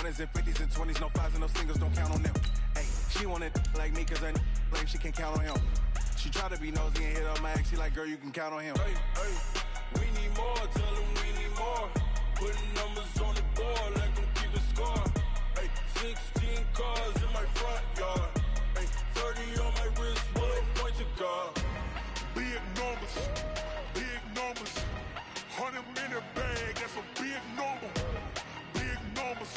100s and 50s and 20s, no fives and no singles, don't count on them. Hey, she wanted like me cause I blame, she can't count on him. She tried to be nosy and hit up my ex, she like, girl, you can count on him. Hey, hey, we need more, tell them we need more. Putting numbers on the board, let them keep the score. Hey, 16 cars in my front yard. Hey, 30 on my wrist, bullet point to God. Big numbers, big numbers. 100-minute bag, that's a big number. Big numbers,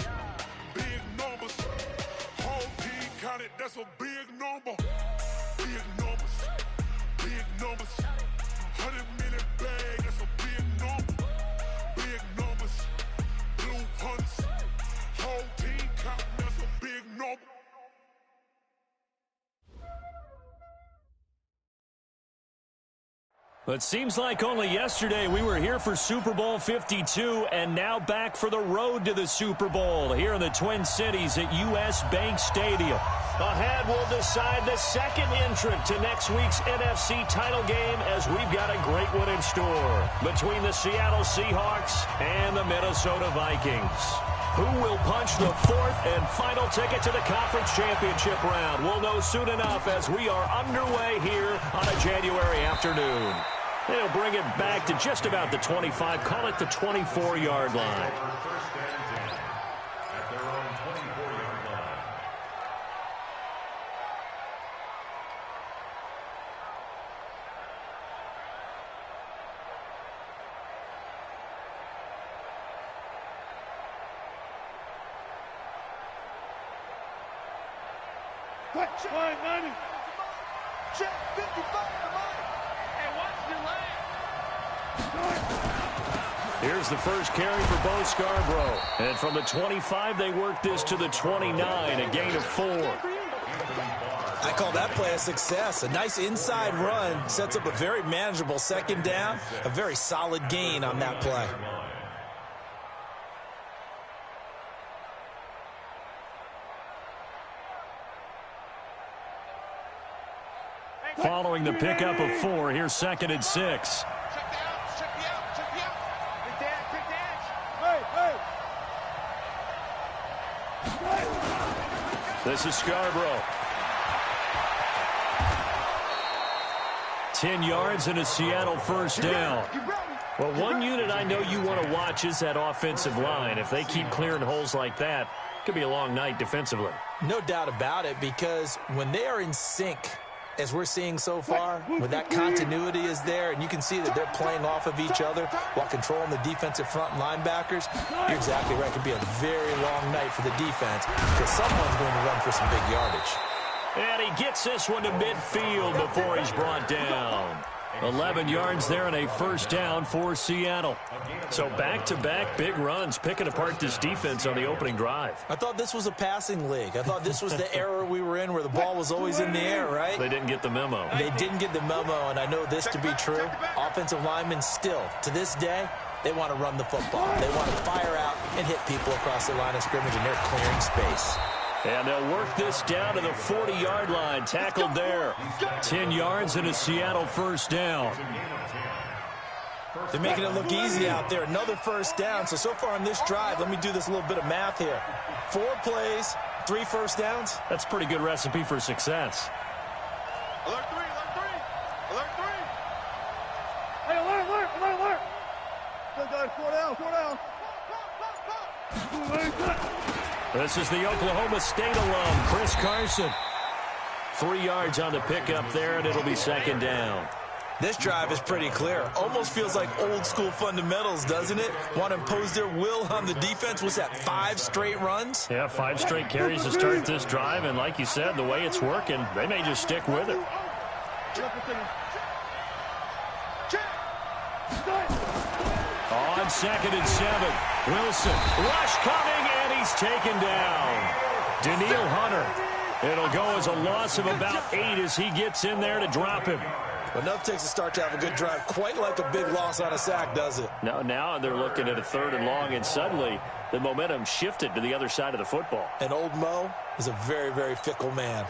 big numbers. Whole team counted, that's a big number. Big numbers, big numbers. 100-minute bag, that's a big number. Big numbers, blue hunts. Whole team counting, that's a big number. It seems like only yesterday we were here for Super Bowl 52 and now back for the road to the Super Bowl here in the Twin Cities at U.S. Bank Stadium. Ahead, we'll decide the second entrant to next week's NFC title game as we've got a great one in store between the Seattle Seahawks and the Minnesota Vikings. Who will punch the fourth and final ticket to the conference championship round? We'll know soon enough as we are underway here on a January afternoon. They'll bring it back to just about the 25, call it the 24-yard line. Check 90. Check 55 to mine. And watch the line. Here's the first carry for Bo Scarborough. And from the 25, they work this to the 29, a gain of 4. I call that play a success. A nice inside run sets up a very manageable second down. A very solid gain on that play. Following the pickup of 4, here's 2nd and 6. Check the out. Check the out. Check the out. Big dance. Big dance. Hey, hey. This is Scarborough. 10 yards and a Seattle first down. Well, one unit I know you want to watch is that offensive line. If they keep clearing holes like that, it could be a long night defensively. No doubt about it, because when they are in sync, as we're seeing so far, when that continuity is there and you can see that they're playing off of each other while controlling the defensive front linebackers, you're exactly right. It could be a very long night for the defense because someone's going to run for some big yardage. And he gets this one to midfield before he's brought down. 11 yards there and a first down for Seattle. So back-to-back big runs picking apart this defense on the opening drive. I thought this was a passing league. I thought this was the era we were in where the ball was always in the air, right? They didn't get the memo. They didn't get the memo, and I know this to be true. Offensive linemen still, to this day, they want to run the football. They want to fire out and hit people across the line of scrimmage, and they're clearing space. And they'll work this down to the 40-yard line. Tackled there. 10 yards and a Seattle first down. They're making it look easy out there. Another first down. So far on this drive, let me do this little bit of math here. 4 plays, 3 first downs. That's a pretty good recipe for success. Alert 3, alert 3. Alert 3. Hey, alert, alert, alert, alert. Good guys, 4 down, 4 down. This is the Oklahoma State alum, Chris Carson. 3 yards on the pickup there, and it'll be second down. This drive is pretty clear. Almost feels like old school fundamentals, doesn't it? Want to impose their will on the defense. Was that 5 straight runs? Yeah, 5 straight carries to start this drive, and like you said, the way it's working, they may just stick with it. On 2nd and 7, Wilson, rush coming, and he's taken down. Daniil Hunter. It'll go as a loss of about 8 as he gets in there to drop him. Enough takes to start to have a good drive. Quite like a big loss on a sack, does it? Now they're looking at a 3rd and long, and suddenly the momentum shifted to the other side of the football. And old Mo is a very, very fickle man.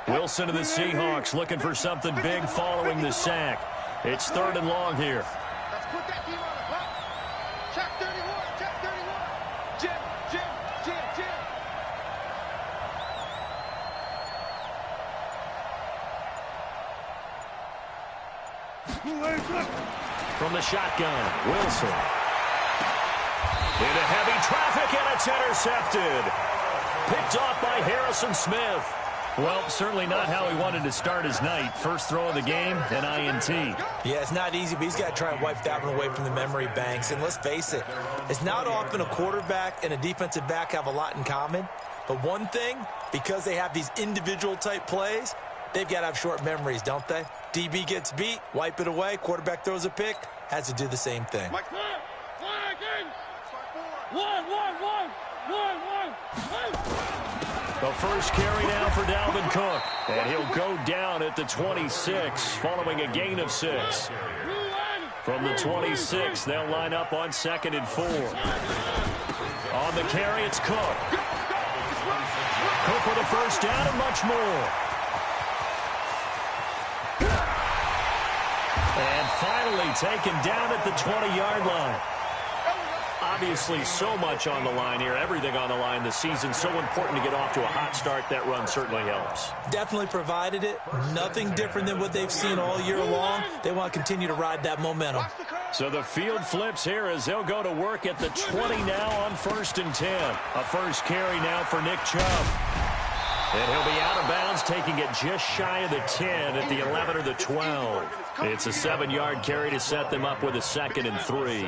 Wilson of the Seahawks looking for something big following the sack. It's 3rd and long here. Let's put that team on the clock. Check 31, check 31. Jim. From the shotgun, Wilson. Into heavy traffic, and it's intercepted. Picked off by Harrison Smith. Well, certainly not how he wanted to start his night. First throw of the game, an INT. Yeah, it's not easy, but he's got to try and wipe that one away from the memory banks. And let's face it, it's not often a quarterback and a defensive back have a lot in common. But one thing, because they have these individual type plays, they've got to have short memories, don't they? DB gets beat, wipe it away, quarterback throws a pick, has to do the same thing. The first carry now for Dalvin Cook. And he'll go down at the 26 following a gain of 6. From the 26, they'll line up on 2nd and 4. On the carry, it's Cook. Cook with a first down and much more. And finally taken down at the 20-yard line. Obviously, so much on the line here, everything on the line this season. So important to get off to a hot start. That run certainly helps. Definitely provided it. Nothing different than what they've seen all year long. They want to continue to ride that momentum. So the field flips here as they'll go to work at the 20 now on 1st and 10. A first carry now for Nick Chubb. And he'll be out of bounds, taking it just shy of the 10 at the 11 or the 12. It's a 7-yard carry to set them up with a 2nd and 3.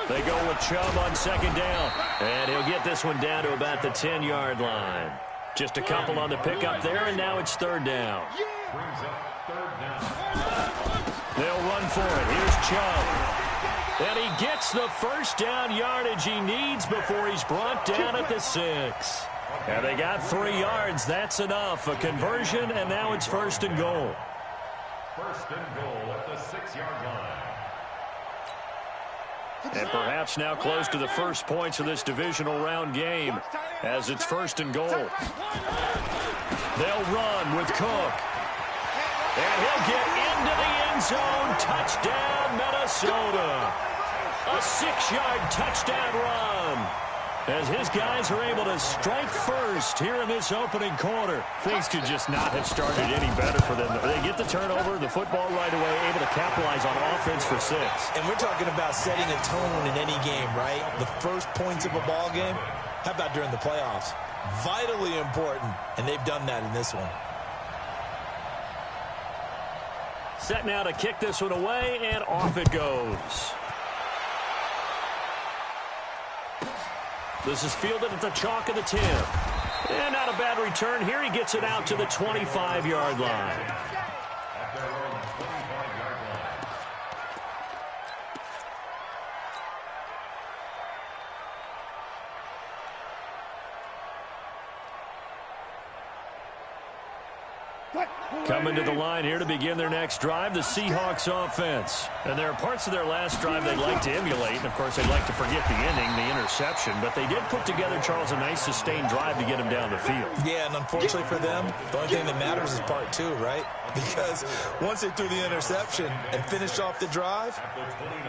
They go with Chubb on 2nd down. And he'll get this one down to about the 10-yard line. Just a couple on the pickup there, and now it's 3rd down. They'll run for it. Here's Chubb. And he gets the first down yardage he needs before he's brought down at the 6. And they got 3 yards. That's enough. A conversion, and now it's 1st and goal. 1st and goal at the 6-yard line. And perhaps now close to the first points of this divisional round game as it's 1st and goal. They'll run with Cook. And he'll get into the end zone. Touchdown, Minnesota. A 6-yard touchdown run. As his guys are able to strike first here in this opening quarter. Things could just not have started any better for them. They get the turnover, the football right away, able to capitalize on offense for 6. And we're talking about setting a tone in any game, right? The first points of a ball game. How about during the playoffs? Vitally important, and they've done that in this one. Set now to kick this one away, and off it goes. This is fielded at the chalk of the 10. And not a bad return here. He gets it out to the 25-yard line. Coming to the line here to begin their next drive, the Seahawks offense. And there are parts of their last drive they'd like to emulate. And, of course, they'd like to forget the ending, the interception. But they did put together, Charles, a nice sustained drive to get him down the field. Yeah, and unfortunately for them, the only thing that matters is part 2, right? Because once they threw the interception and finished off the drive,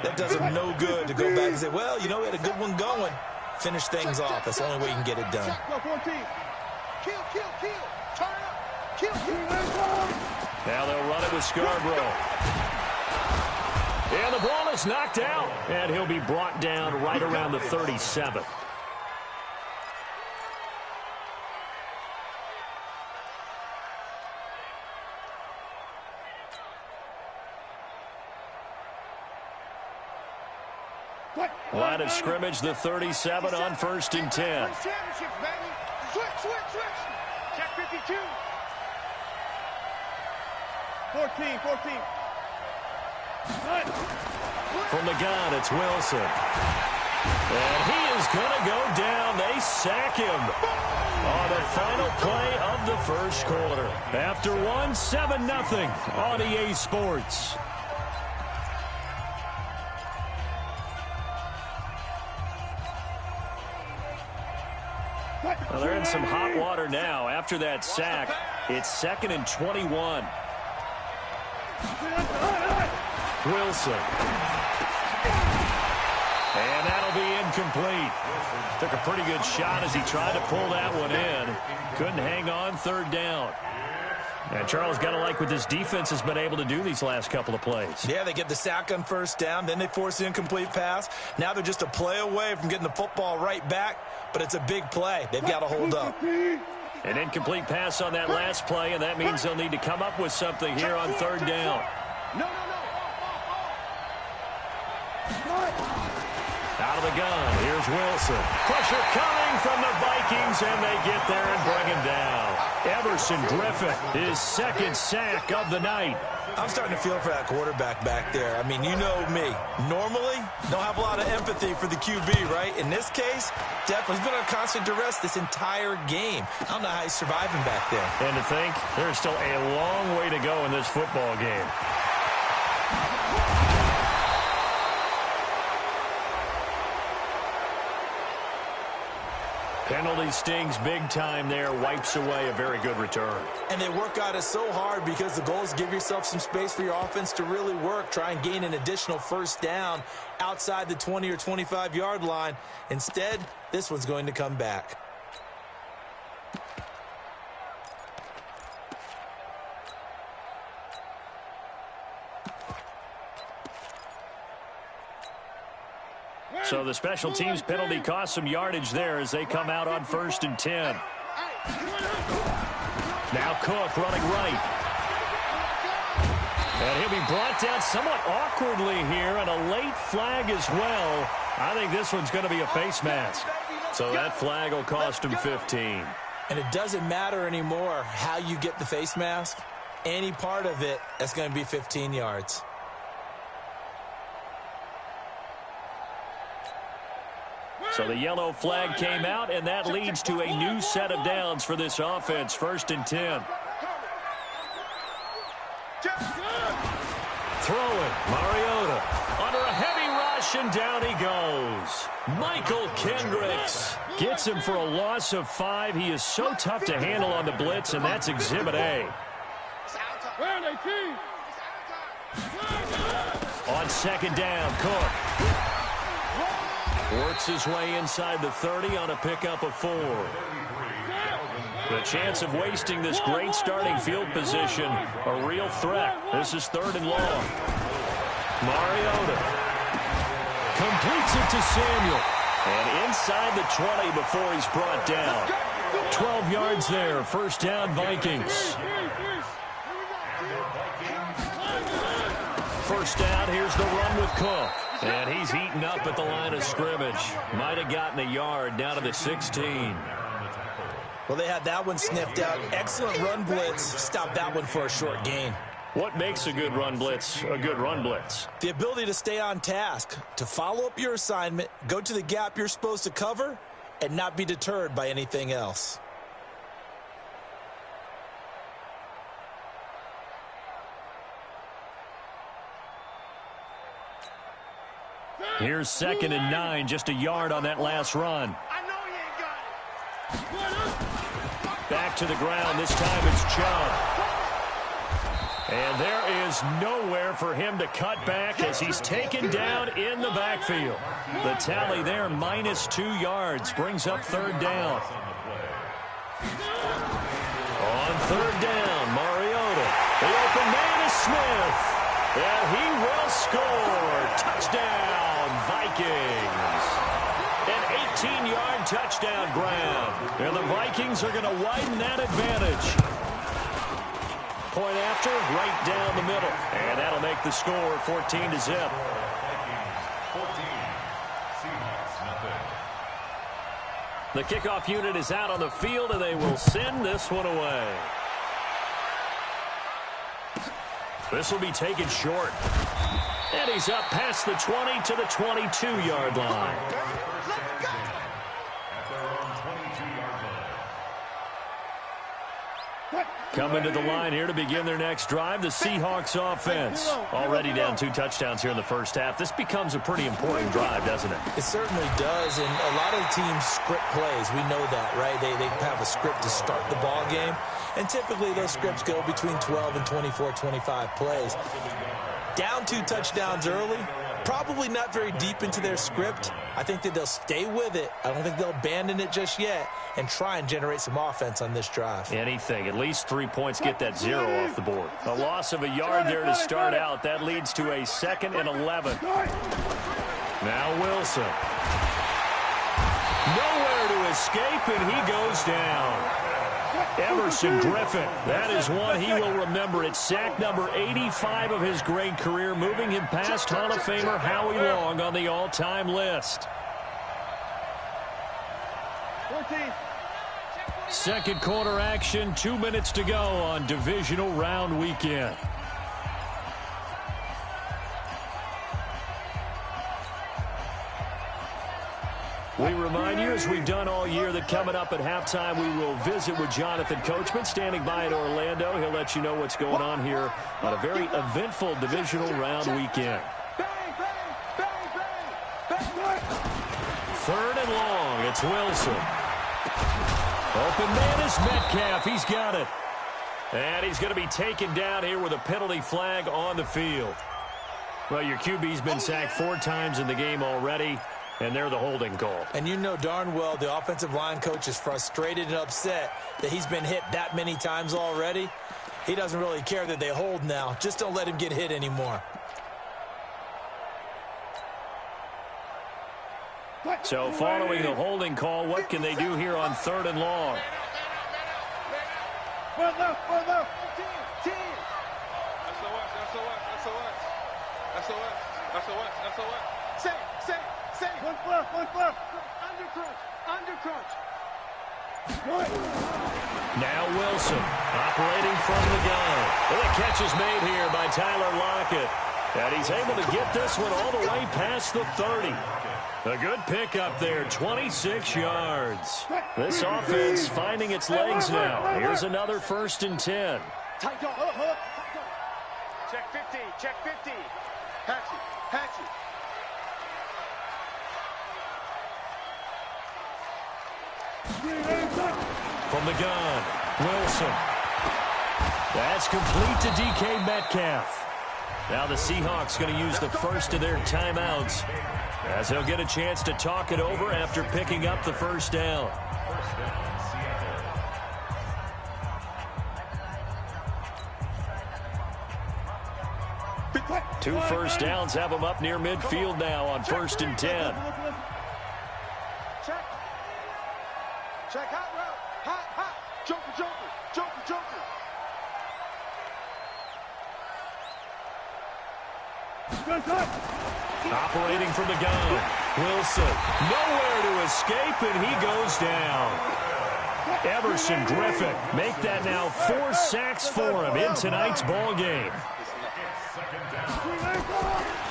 that does them no good to go back and say, well, you know, we had a good one going. Finish things off. That's the only way you can get it done. Kill. Turn up. Now they'll run it with Scarborough. And the ball is knocked out. And he'll be brought down right around the 37. Line of scrimmage, the 37 on 1st and 10. Switch. Check 52. 14. From the gun, it's Wilson. And he is going to go down. They sack him on the final play of the first quarter. After 7-0 on EA Sports. Well, there in some hot water now after that sack. It's 2nd and 21. Wilson. And that'll be incomplete. Took a pretty good shot as he tried to pull that one in. Couldn't hang on, 3rd down. And Charles, got to like what this defense has been able to do these last couple of plays. Yeah, they get the sack on 1st down, then they force the incomplete pass. Now they're just a play away from getting the football right back, but it's a big play. They've got to hold up. An incomplete pass on that last play, and that means they'll need to come up with something here on 3rd down. Out of the gun, here's Wilson. Pressure coming from the Vikings, and they get there and bring him down. Everson Griffin, his 2nd sack of the night. I'm starting to feel for that quarterback back there. I mean, you know me. Normally, don't have a lot of empathy for the QB, right? In this case, definitely he's been on constant duress this entire game. I don't know how he's surviving back there. And to think, there's still a long way to go in this football game. Penalty stings big time there, wipes away a very good return. And they work on it so hard because the goal is give yourself some space for your offense to really work. Try and gain an additional 1st down outside the 20 or 25-yard line. Instead, this one's going to come back. So the special teams penalty cost some yardage there as they come out on 1st and 10. Now Cook running right. And he'll be brought down somewhat awkwardly here, and a late flag as well. I think this one's going to be a face mask. So that flag will cost him 15. And it doesn't matter anymore how you get the face mask. Any part of it, that's going to be 15 yards. So the yellow flag came out, and that leads to a new set of downs for this offense. 1st and 10. Throwing, Mariota under a heavy rush, and down he goes. Michael Kendricks gets him for a loss of 5. He is so tough to handle on the blitz, and that's Exhibit A. On 2nd down, Cook works his way inside the 30 on a pickup of 4. The chance of wasting this great starting field position, a real threat. This is 3rd and long. Mariota completes it to Samuel. And inside the 20 before he's brought down. 12 yards there, 1st down Vikings. 1st down, here's the run with Cook. And he's heating up at the line of scrimmage. Might have gotten a yard down to the 16. Well, they had that one sniffed out. Excellent run blitz. Stopped that one for a short gain. What makes a good run blitz a good run blitz? The ability to stay on task, to follow up your assignment, go to the gap you're supposed to cover, and not be deterred by anything else. Here's 2nd and 9, just a yard on that last run. Back to the ground, this time it's Chubb. And there is nowhere for him to cut back as he's taken down in the backfield. The tally there, -2 yards, brings up 3rd down. On 3rd down, Mariota. The open man is Smith. And he will score. Touchdown, Vikings. An 18-yard touchdown grab. And the Vikings are going to widen that advantage. Point after, right down the middle. And that'll make the score 14-0. The kickoff unit is out on the field, and they will send this one away. This will be taken short. And he's up past the 20 to the 22-yard line. Coming to the line here to begin their next drive, the Seahawks offense. Already down 2 touchdowns here in the first half. This becomes a pretty important drive, doesn't it? It certainly does, and a lot of the teams script plays. We know that, right? They have a script to start the ball game, and typically those scripts go between 12 and 24, 25 plays. Down 2 touchdowns early, probably not very deep into their script. I think that they'll stay with it. I don't think they'll abandon it just yet and try and generate some offense on this drive. Anything. At least 3 points get that 0 off the board. A loss of a yard there to start out. That leads to a 2nd and 11. Now Wilson. Nowhere to escape, and he goes down. Emerson Griffin, that is one he will remember. It's sack number 85 of his great career, moving him past Hall of Famer Howie Long on the all-time list. 14. Second quarter action, 2 minutes to go on divisional round weekend. We remind you, as we've done all year, that coming up at halftime, we will visit with Jonathan Coachman, standing by in Orlando. He'll let you know what's going on here on a very eventful divisional round weekend. 3rd and long. It's Wilson. Open man is Metcalf. He's got it. And he's going to be taken down here with a penalty flag on the field. Well, your QB's been sacked 4 times in the game already. And they're the holding call. And you know darn well the offensive line coach is frustrated and upset that he's been hit that many times already. He doesn't really care that they hold now. Just don't let him get hit anymore. So following the holding call, what can they do here on 3rd and long? Now Wilson operating from the gun. The catch is made here by Tyler Lockett. And he's able to get this one all the way past the 30. A good pickup there, 26 yards. This offense finding its legs now. Here's another 1st and 10. Check 50, check 50. Patch it. From the gun, Wilson. That's complete to DK Metcalf. Now the Seahawks going to use the first of their timeouts as they'll get a chance to talk it over after picking up the 1st down. Two 1st downs have them up near midfield now on 1st and 10. Check hot route. Hot. Joker. Operating from the gun, Wilson. Nowhere to escape, and he goes down. Emerson Griffin make that now 4 sacks for him in tonight's ball game.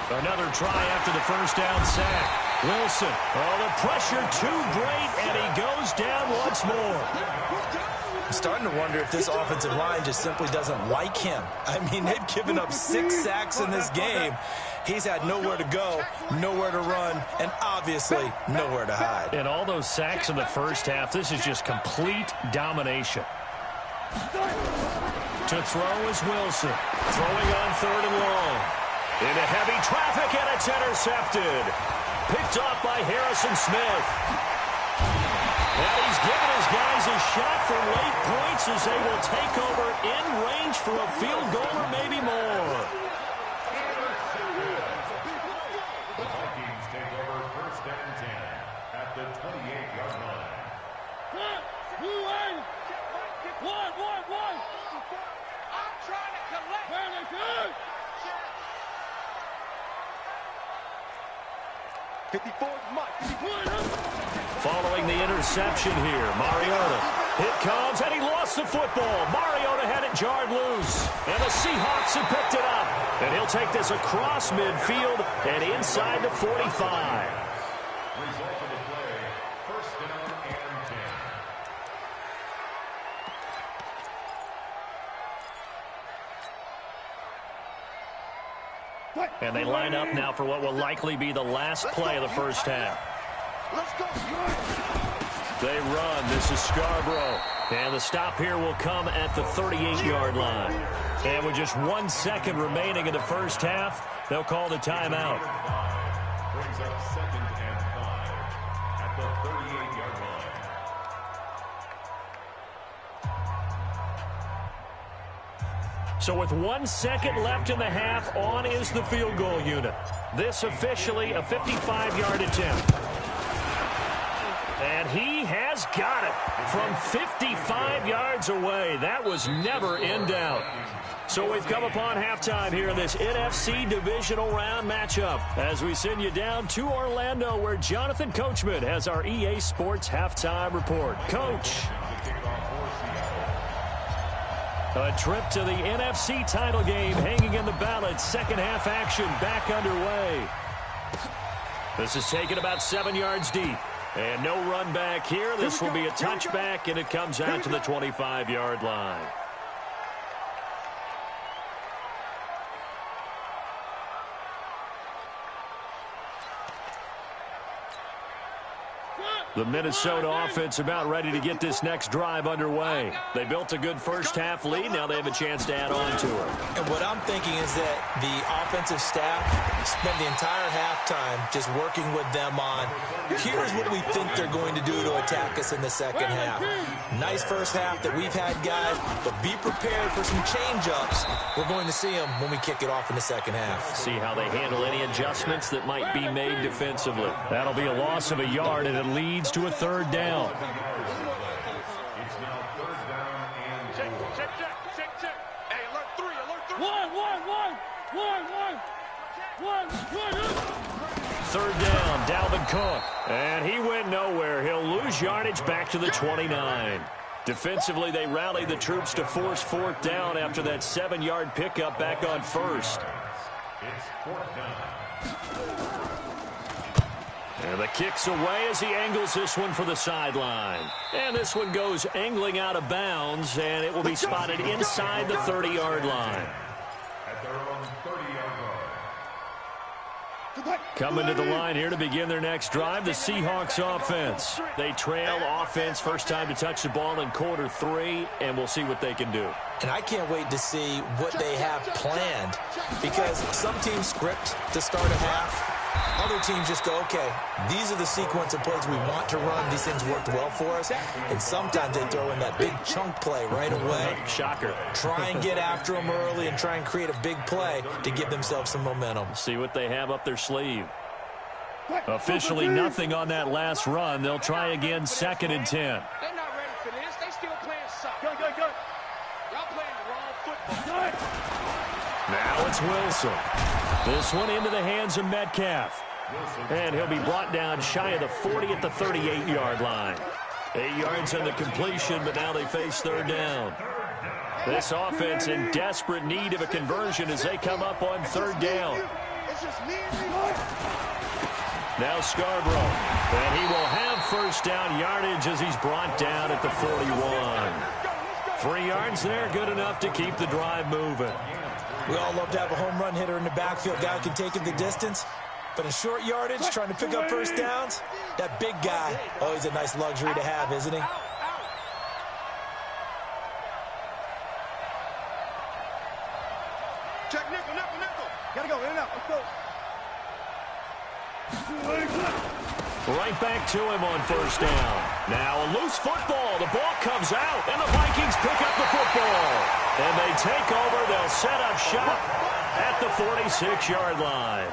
Another try after the 1st down sack. Wilson, the pressure too great, and he goes down once more. I'm starting to wonder if this offensive line just simply doesn't like him. I mean, they've given up 6 sacks in this game. He's had nowhere to go, nowhere to run, and obviously nowhere to hide. And all those sacks in the first half, this is just complete domination. To throw is Wilson. Throwing on 3rd and long. Into heavy traffic, and it's intercepted. Picked off by Harrison Smith. And he's given his guys a shot for late points as they will take over in range for a field goal or maybe more. The Vikings take over 1st and 10 at the 28-yard line. One. I'm trying to collect. 54 Following the interception here, Mariota. It comes, and he lost the football. Mariota had it jarred loose, and the Seahawks have picked it up. And he'll take this across midfield and inside the 45. Result of the play, 1st down and 10. And they line up now for what will likely be the last play of the first half. Let's go. They run. This is Scarborough. And the stop here will come at the 38-yard line. And with just 1 second remaining in the first half, they'll call the timeout. Brings up 2nd and 5 at the 38-yard line. So with 1 second left in the half, on is the field goal unit. This officially a 55-yard attempt. And he has got it from 55 yards away. That was never in doubt. So we've come upon halftime here in this NFC divisional round matchup as we send you down to Orlando where Jonathan Coachman has our EA Sports halftime report. Coach. A trip to the NFC title game hanging in the balance. Second half action back underway. This is taken about 7 yards deep. And no run back here. This will be a touchback, and it comes out to the 25-yard line. The Minnesota offense about ready to get this next drive underway. They built a good first half lead. Now they have a chance to add on to it. And what I'm thinking is that the offensive staff spent the entire halftime just working with them on, here's what we think they're going to do to attack us in the second half. Nice first half that we've had, guys, but be prepared for some change-ups. We're going to see them when we kick it off in the second half. See how they handle any adjustments that might be made defensively. That'll be a loss of a yard, and it leads to a third down. It's now 3rd down and 4. Check. Hey, alert 3. One. Third down, Dalvin Cook. And he went nowhere. He'll lose yardage back to the 29. Defensively, they rallied the troops to force 4th down after that 7-yard pickup back on first. It's 4th down. And the kick's away as he angles this one for the sideline. And this one goes angling out of bounds, and it will be spotted inside the 30-yard line. At their own 30-yard line. Coming to the line here to begin their next drive, the Seahawks offense. They trail offense, first time to touch the ball in quarter 3, and we'll see what they can do. And I can't wait to see what they have planned, because some teams script to start a half. Other teams just go, okay, these are the sequence of plays we want to run. These things worked well for us. And sometimes they throw in that big chunk play right away. Shocker. Try and get after them early and try and create a big play to give themselves some momentum. See what they have up their sleeve. Officially nothing on that last run. They'll try again, 2nd and 10. They're not ready for this. They still playing soccer. Go. Y'all playing the wrong football. Now it's Wilson. This one into the hands of Metcalf. And he'll be brought down shy of the 40 at the 38-yard line. 8 yards on the completion, but now they face 3rd down. This offense in desperate need of a conversion as they come up on 3rd down. Now Scarborough. And he will have 1st down yardage as he's brought down at the 41. 3 yards there, good enough to keep the drive moving. We all love to have a home run hitter in the backfield, guy who can take it the distance. But in short yardage, trying to pick up 1st downs, that big guy, always a nice luxury to have, isn't he? Check nickel. Gotta go, in and out. Let's go. Right back to him on 1st down. Now a loose football. The ball comes out, and the Vikings pick up the football. And they take over. They'll set up shop at the 46-yard line.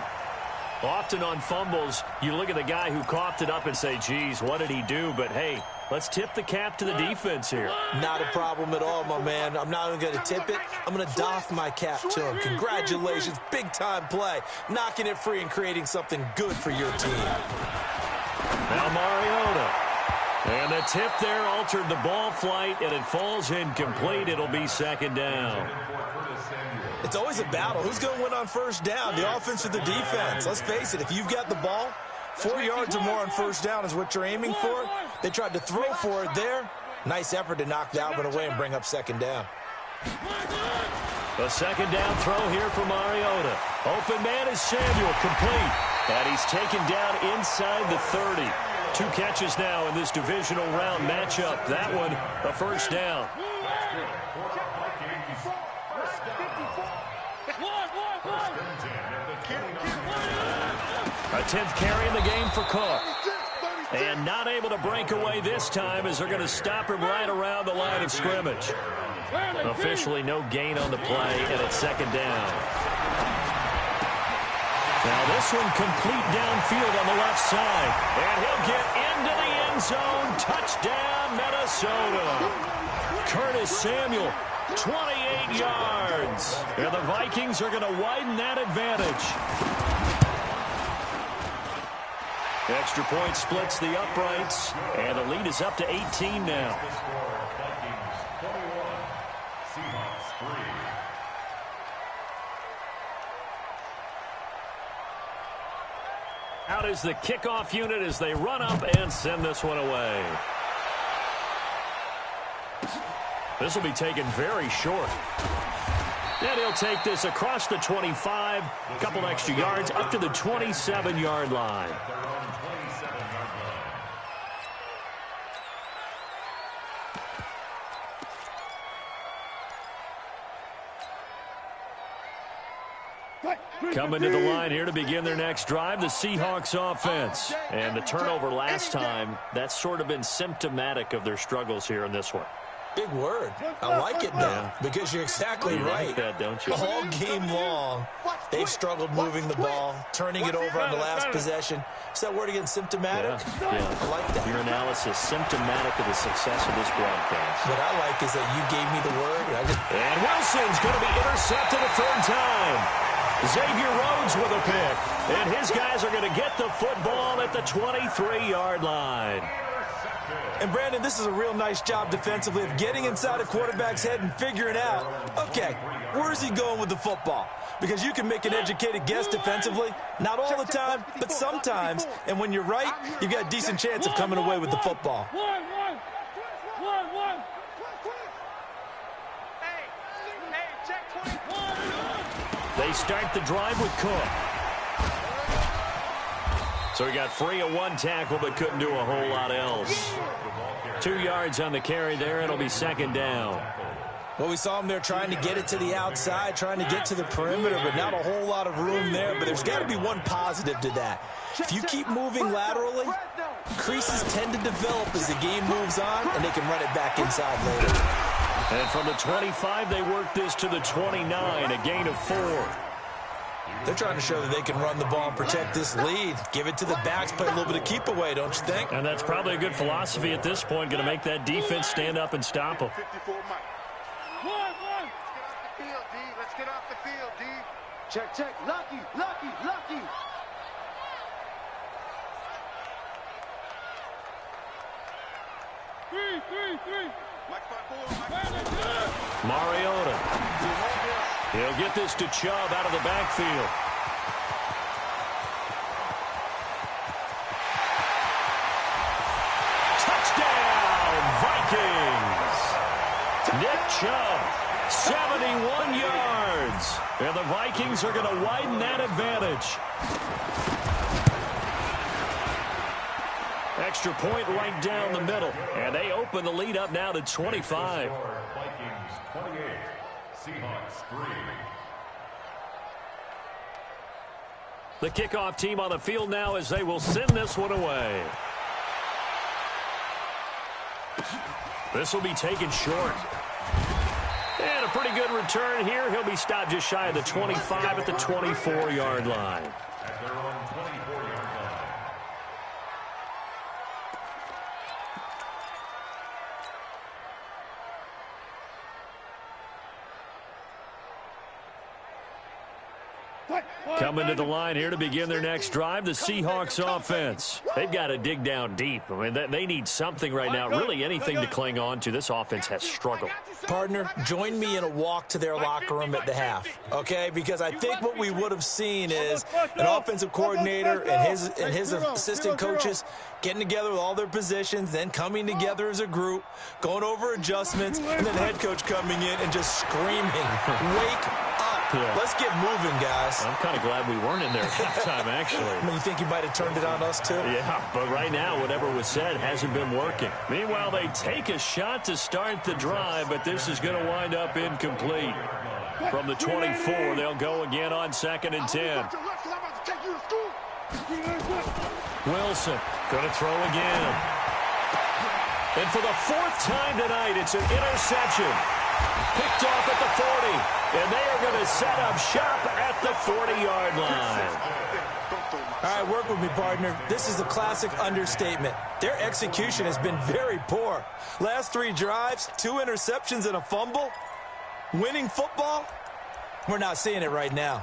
Often on fumbles, you look at the guy who coughed it up and say, geez, what did he do? But, hey, let's tip the cap to the defense here. Not a problem at all, my man. I'm not even going to tip it. I'm going to doff my cap to him. Congratulations. Big-time play. Knocking it free and creating something good for your team. Now Mariota. And the tip there altered the ball flight, and it falls incomplete. It'll be 2nd down. It's always a battle. Who's going to win on 1st down, the offense or the defense? Let's face it, if you've got the ball, 4 yards or more on 1st down is what you're aiming for. They tried to throw for it there. Nice effort to knock that one away and bring up 2nd down. A second down throw here for Mariota. Open man is Samuel, complete. And he's taken down inside the 30. 2 catches now in this divisional round matchup. That one, a first down. A 10th carry in the game for Cook. And not able to break away this time as they're going to stop him right around the line of scrimmage. Officially no gain on the play, and it's second down. Now this one complete downfield on the left side. And he'll get into the end zone. Touchdown, Minnesota. Curtis Samuel, 28 yards. And the Vikings are going to widen that advantage. Extra point splits the uprights, and the lead is up to 18 now. Out is the kickoff unit as they run up and send this one away. This will be taken very short. And he'll take this across the 25, a couple extra yards, up to the 27-yard line. Coming to the line here to begin their next drive, the Seahawks offense. And the turnover last time, that's sort of been symptomatic of their struggles here in this one. Big word. I like it now because you're exactly right. Like that, don't you? All game long, they've struggled moving the ball, turning it over on the last possession. Is that word again, symptomatic? Yeah. I like that. Your analysis, symptomatic of the success of this broadcast. What I like is that you gave me the word. And Wilson's going to be intercepted a third time. Xavier Rhodes with a pick. And his guys are going to get the football at the 23-yard line. And, Brandon, this is a real nice job defensively of getting inside a quarterback's head and figuring out, okay, where is he going with the football? Because you can make an educated guess defensively. Not all the time, but sometimes. And when you're right, you've got a decent chance of coming away with the football. They start the drive with Cook. So he got free of one tackle but couldn't do a whole lot else. 2 yards on the carry there. It'll be second down. Well, we saw him there trying to get it to the outside, trying to get to the perimeter, but not a whole lot of room there. But there's got to be one positive to that. If you keep moving laterally, creases tend to develop as the game moves on, and they can run it back inside later. And from the 25, they work this to the 29, a gain of 4. They're trying to show that they can run the ball and protect this lead. Give it to the backs, play a little bit of keep away, don't you think? And that's probably a good philosophy at this point, going to make that defense stand up and stop them. Let's get off the field, D. Check, check. Lucky, lucky, lucky. Three. Mariota. He'll get this to Chubb out of the backfield. Touchdown, Vikings. Nick Chubb, 71 yards. And the Vikings are going to widen that advantage. Extra point right down the middle. And they open the lead up now to 25. Vikings 28, Seahawks 3. The kickoff team on the field now as they will send this one away. This will be taken short. And a pretty good return here. He'll be stopped just shy of the 25 at the 24-yard line. At their own 24-yard line. Coming to the line here to begin their next drive, the Seahawks offense. They've got to dig down deep. I mean, they need something right now, really anything to cling on to. This offense has struggled. Partner, join me in a walk to their locker room at the half, okay? Because I think what we would have seen is an offensive coordinator and his assistant coaches getting together with all their positions, then coming together as a group, going over adjustments, and then the head coach coming in and just screaming, "Wake up." Yeah. Let's get moving, guys. I'm kind of glad we weren't in there at halftime, actually. I mean, you think you might have turned it on us, too? Yeah, but right now, whatever was said hasn't been working. Meanwhile, they take a shot to start the drive, but this is going to wind up incomplete. From the 24, they'll go again on 2nd and 10. Wilson going to throw again. And for the 4th time tonight, it's an interception. Picked off at the 40, and they are going to set up shop at the 40-yard line. All right, work with me, partner. This is a classic understatement. Their execution has been very poor. Last 3 drives, 2 interceptions and a fumble. Winning football? We're not seeing it right now.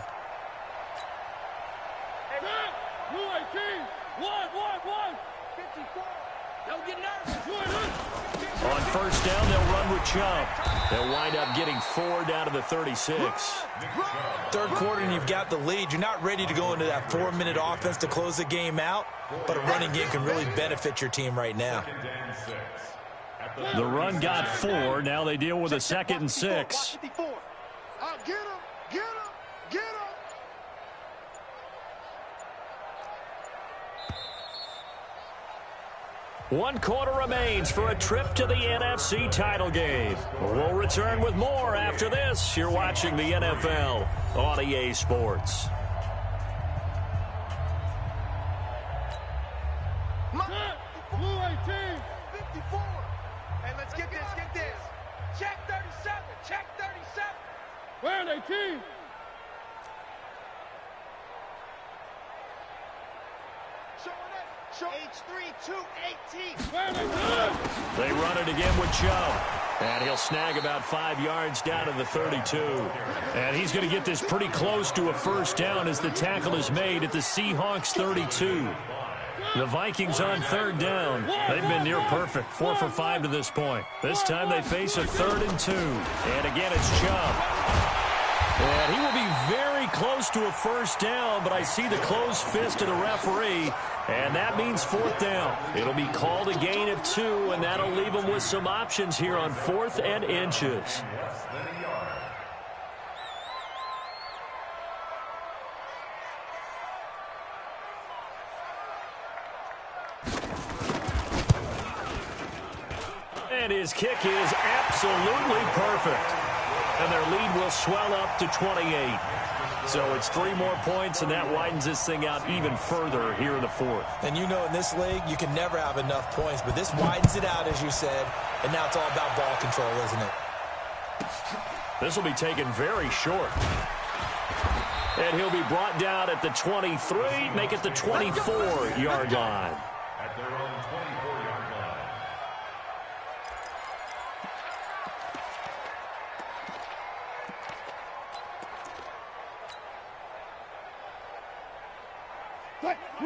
On 1st down, they'll run with Chubb. They'll wind up getting 4 down to the 36. 3rd quarter, and you've got the lead. You're not ready to go into that 4-minute offense to close the game out, but a running game can really benefit your team right now. The run got 4. Now they deal with a 2nd and 6. Get him! Get him! Get him! One quarter remains for a trip to the NFC title game. We'll return with more after this. You're watching the NFL on EA Sports. Blue 18, 54. Hey, let's get this, Check 37, check 37. Where are they, team? They run it again with Chubb. And he'll snag about 5 yards down to the 32. And he's going to get this pretty close to a 1st down as the tackle is made at the Seahawks 32. The Vikings on 3rd down. They've been near perfect. 4 for 5 to this point. This time they face a 3rd and 2. And again, it's Chubb. And he will be very close to a 1st down, but I see the closed fist of the referee, and that means 4th down. It'll be called a gain of 2, and that'll leave them with some options here on 4th and inches. And his kick is absolutely perfect. And their lead will swell up to 28. So it's 3 more points, and that widens this thing out even further here in the 4th. And you know in this league, you can never have enough points, but this widens it out, as you said, and now it's all about ball control, isn't it? This will be taken very short. And he'll be brought down at the 23, make it the 24-yard line. At their own 24-yard line.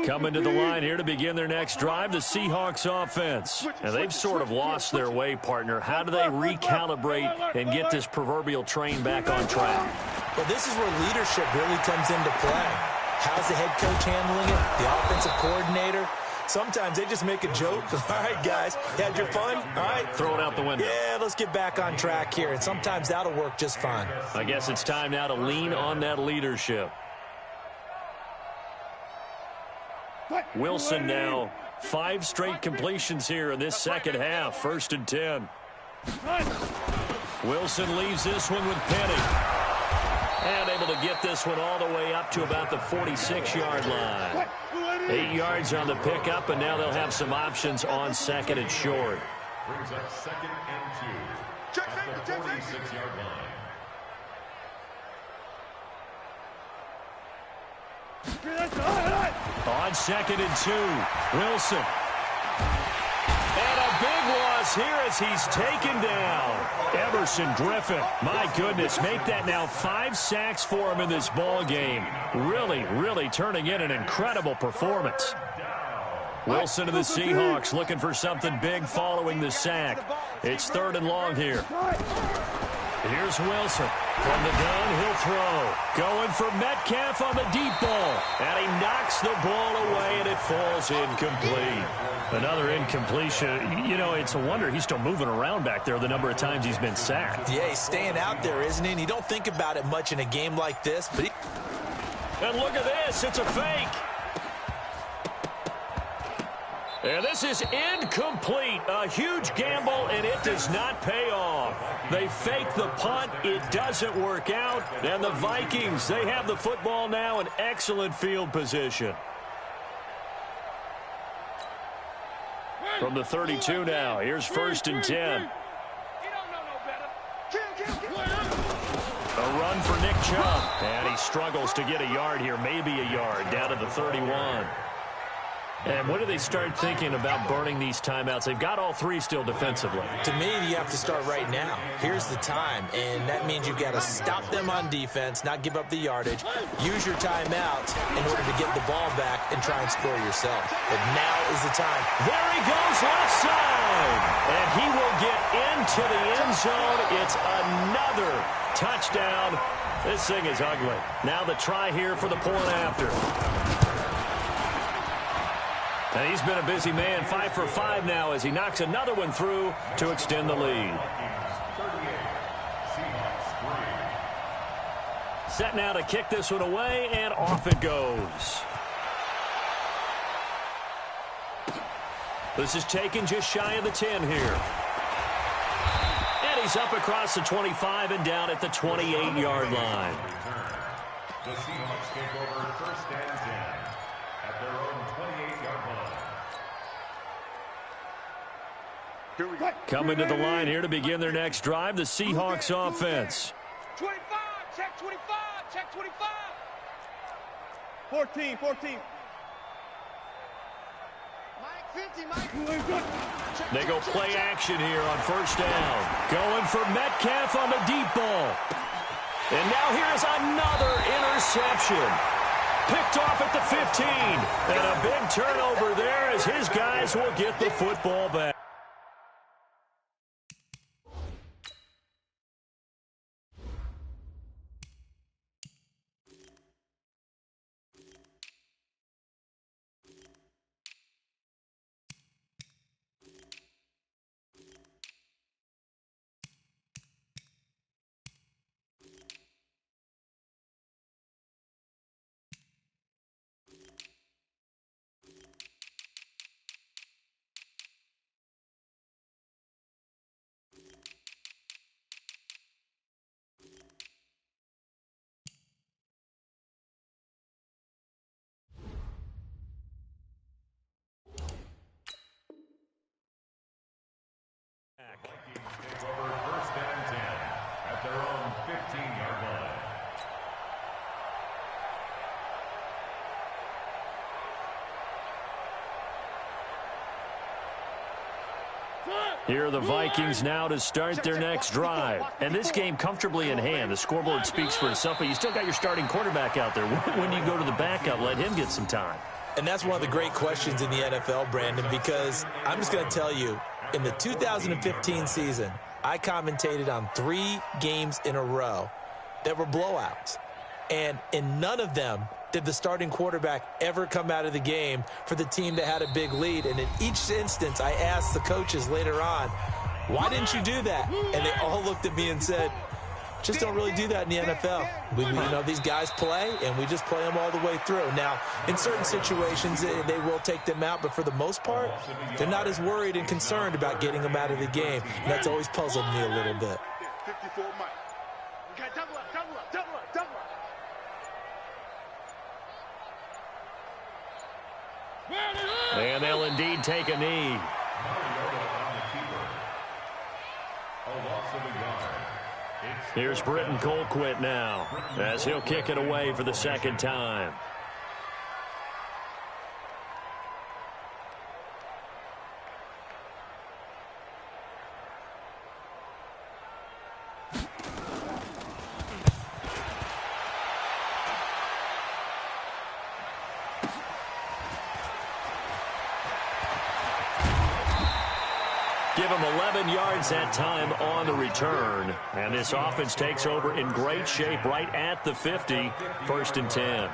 Coming to the line here to begin their next drive, the Seahawks offense. And they've sort of lost their way, partner. How do they recalibrate and get this proverbial train back on track? Well, this is where leadership really comes into play. How's the head coach handling it? The offensive coordinator? Sometimes they just make a joke. All right, guys, had your fun? All right. Throw it out the window. Yeah, let's get back on track here. And sometimes that'll work just fine. I guess it's time now to lean on that leadership. Wilson now 5 straight completions here in this 2nd half. 1st and 10. Wilson leaves this one with Penny. And able to get this one all the way up to about the 46-yard line. 8 yards on the pickup, and now they'll have some options on 2nd and short. Brings up 2nd and 2 at the 46-yard line. On 2nd and 2, Wilson. And a big loss falls here as he's taken down. Emerson Griffin, my goodness, make that now 5 sacks for him in this ball game. Really, really turning in an incredible performance. Wilson of the Seahawks looking for something big following the sack. It's 3rd and long here. Here's Wilson. From the gun, he'll throw. Going for Metcalf on the deep ball. And he knocks the ball away, and it falls incomplete. Another incompletion. You know, it's a wonder he's still moving around back there the number of times he's been sacked. Yeah, he's staying out there, isn't he? And you don't think about it much in a game like this. But and look at this. It's a fake. And this is incomplete. A huge gamble, and it does not pay off. They fake the punt. It doesn't work out. And the Vikings, they have the football now in excellent field position. From the 32 now, here's 1st and 10. A run for Nick Chubb. And he struggles to get a yard here, maybe a yard, down to the 31. And what do they start thinking about burning these timeouts? They've got all 3 still defensively. To me, you have to start right now. Here's the time, and that means you've got to stop them on defense, not give up the yardage, use your timeout in order to get the ball back and try and score yourself. But now is the time. There he goes, left side. And he will get into the end zone. It's another touchdown. This thing is ugly. Now the try here for the point after. And he's been a busy man, 5 for 5 now as he knocks another one through to extend the lead. Set now to kick this one away, and off it goes. This is taken just shy of the 10 here. And he's up across the 25 and down at the 28-yard line. The Seahawks take over 1st and 10 at their own 28-yard line. Coming to the line here to begin their next drive, the Seahawks offense. 25, check 25, check 25. 14. They go play action here on 1st down. Going for Metcalf on the deep ball. And now here's another interception. Picked off at the 15. And a big turnover there as his guys will get the football back. Take over 1st and 10 at their own 15-yard line. Here are the Vikings now to start their next drive. And this game comfortably in hand. The scoreboard speaks for itself, but you still got your starting quarterback out there. When you go to the backup, let him get some time. And that's one of the great questions in the NFL, Brandon, because I'm just going to tell you, in the 2015 season, I commentated on 3 games in a row that were blowouts. And in none of them did the starting quarterback ever come out of the game for the team that had a big lead. And in each instance, I asked the coaches later on, why didn't you do that? And they all looked at me and said, just don't really do that in the NFL. You know, these guys play, and we just play them all the way through. Now, in certain situations, they will take them out, but for the most part, they're not as worried and concerned about getting them out of the game. And that's always puzzled me a little bit. 54 Mike. We got double up. And they'll indeed take a knee. Here's Britton Colquitt now as he'll kick it away for the 2nd time. Give him 11 yards that time on the return. And this offense takes over in great shape right at the 50, 1st and 10.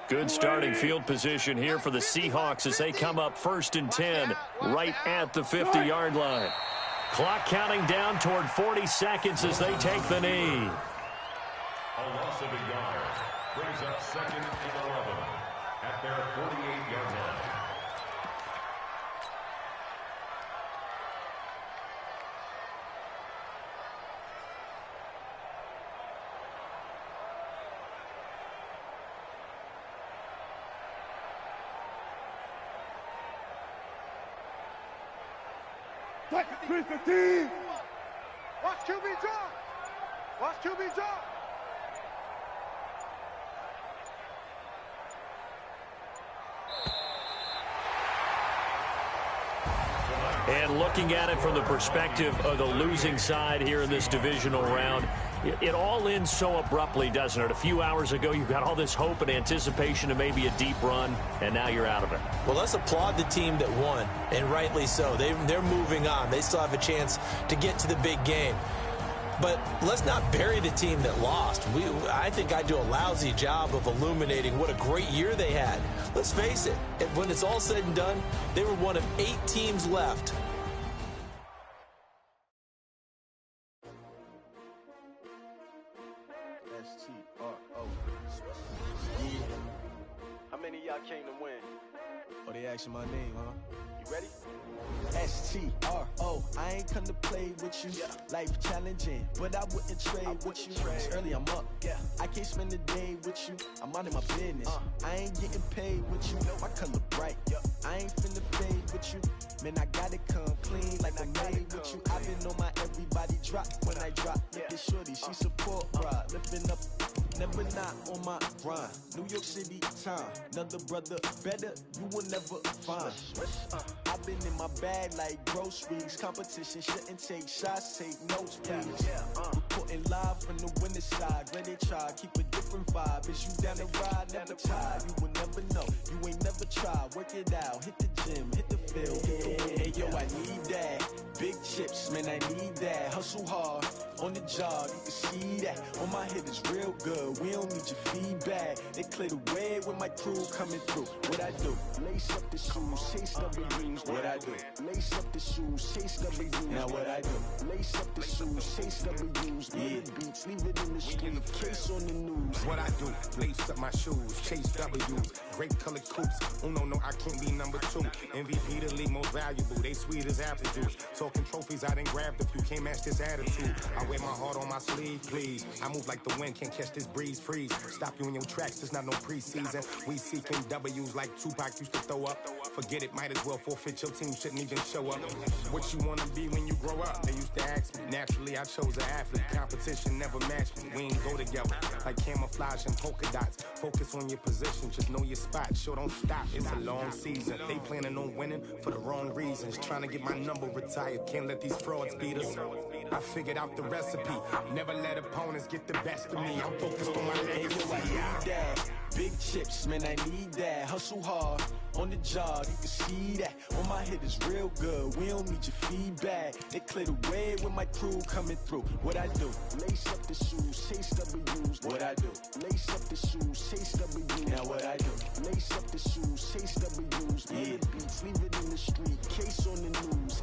Good starting field position here for the Seahawks as they come up 1st and 10 right at the 50-yard line. Clock counting down toward 40 seconds as they take the knee. A loss of a yard brings up 2nd and 11 at their 48-yard line. Watch QB drop. Watch QB drop. And looking at it from the perspective of the losing side here in this divisional round, it all ends so abruptly, doesn't it? A few hours ago, you got all this hope and anticipation of maybe a deep run, and now you're out of it. Well, let's applaud the team that won, and rightly so. They're moving on. They still have a chance to get to the big game. But let's not bury the team that lost. I think I do a lousy job of illuminating what a great year they had. Let's face it, when it's all said and done, they were one of 8 teams left. S-T-R-O. Yeah. How many of y'all came to win? Oh, they asking my name, huh? You ready? S-T-R-O. I ain't come to play with you. Life challenging, but I wouldn't trade with you. It's early, I'm up. I can't spend the day with you. I'm out of my business. I ain't getting paid with you. My color bright. I ain't finna fade with you. Man, I gotta come clean like I made with you. I've been on my everybody drop when I drop. Look at shorty, she support ride. Lifting up, never not on my grind. New York City time. Another brother better, you will never find. I've been in my bag like groceries. Competition shouldn't take shots, take notes, please. Reporting live from the winning side. Ready to try, keep a different vibe. Is you down the ride, never tired. You will never know, you ain't never tried. Work it out, hit the gym, hit the field. Hey yo, I need that. Big chips, man, I need that. Hustle hard, on the job, you can see that. On my head is real good, we don't need your feedback. They clear the way with my crew coming through. What I do? Lace up the shoes, chase W's. What I do? Lace up the shoes, chase W's. Now what I do? Lace up the shoes, chase W's. Yeah, beats, leave it in the street, case on the news. What I do? Lace up my shoes, chase W's. Great colored coops. Oh no, I can't be number 2. MVP the league most valuable. They sweet as apple juice. Talking trophies, I done grabbed a few. Can't match this attitude. I wear my heart on my sleeve, please. I move like the wind, can't catch this breeze. Freeze. Stop you in your tracks. There's not no preseason. We seeking W's like Tupac used to throw up. Forget it, might as well forfeit. Your team shouldn't even show up. What you wanna be when you grow up? They used to ask me. Naturally, I chose an athlete. Competition never matched me. We ain't go together like camouflage and polka dots. Focus on your position, just know your spot. Sure, don't stop. It's a long season. They planning on winning for the wrong reasons. Trying to get my number retired. Can't let these frauds beat us. I figured out the recipe. Never let opponents get the best of me. I'm focused on my legacy. I need that. Big chips, man, I need that. Hustle hard, on the job, you can see that. On my head is real good, we don't need your feedback. They clear the way with my crew coming through. What I do? Lace up the shoes, chase W's. What I do? Lace up the shoes, chase W's. Now what I do? Lace up the shoes, chase W's. Yeah, beats, leave it in the street, case on the news.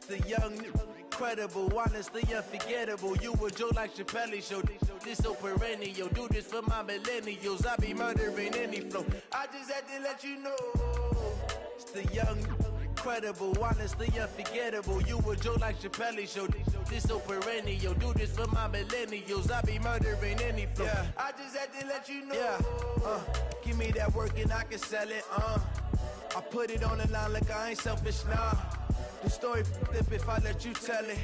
The young, incredible, honestly unforgettable. You a Joe like Chappelle show. This so perennial. Do this for my millennials. I be murdering any flow. I just had to let you know. It's the young, incredible, honestly unforgettable. You a Joe like Chappelle show. this so perennial. Do this for my millennials. I be murdering any flow. Yeah. I just had to let you know. Yeah. Give me that work and I can sell it. I put it on the line like I ain't selfish, nah. The story flip if I let you tell it.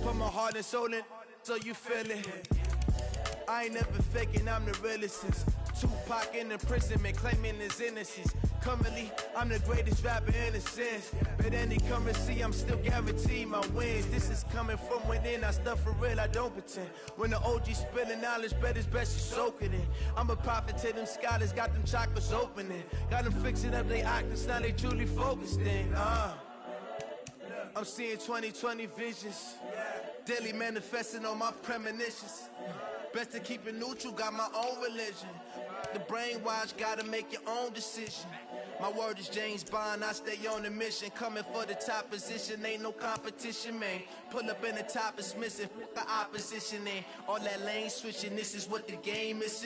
Put my heart and soul in so you feel it. I ain't never faking, I'm the realest since Tupac in imprisonment, claiming his innocence. Currently, I'm the greatest rapper in a sense. But any currency, I'm still guaranteed my wins. This is coming from within, I stuff for real, I don't pretend. When the OG spilling knowledge, bet it's best you soak it in. I'm a prophet to them scholars, got them chakras opening. Got them fixing up they octaves, now they truly focused in. I'm seeing 2020 visions. Daily manifesting on my premonitions. Best to keep it neutral, got my own religion. The brainwash, gotta make your own decision. My word is James Bond, I stay on the mission. Coming for the top position, ain't no competition, man. Pull up in the top, it's missing, the opposition ain't. All that lane switching, this is what the game is.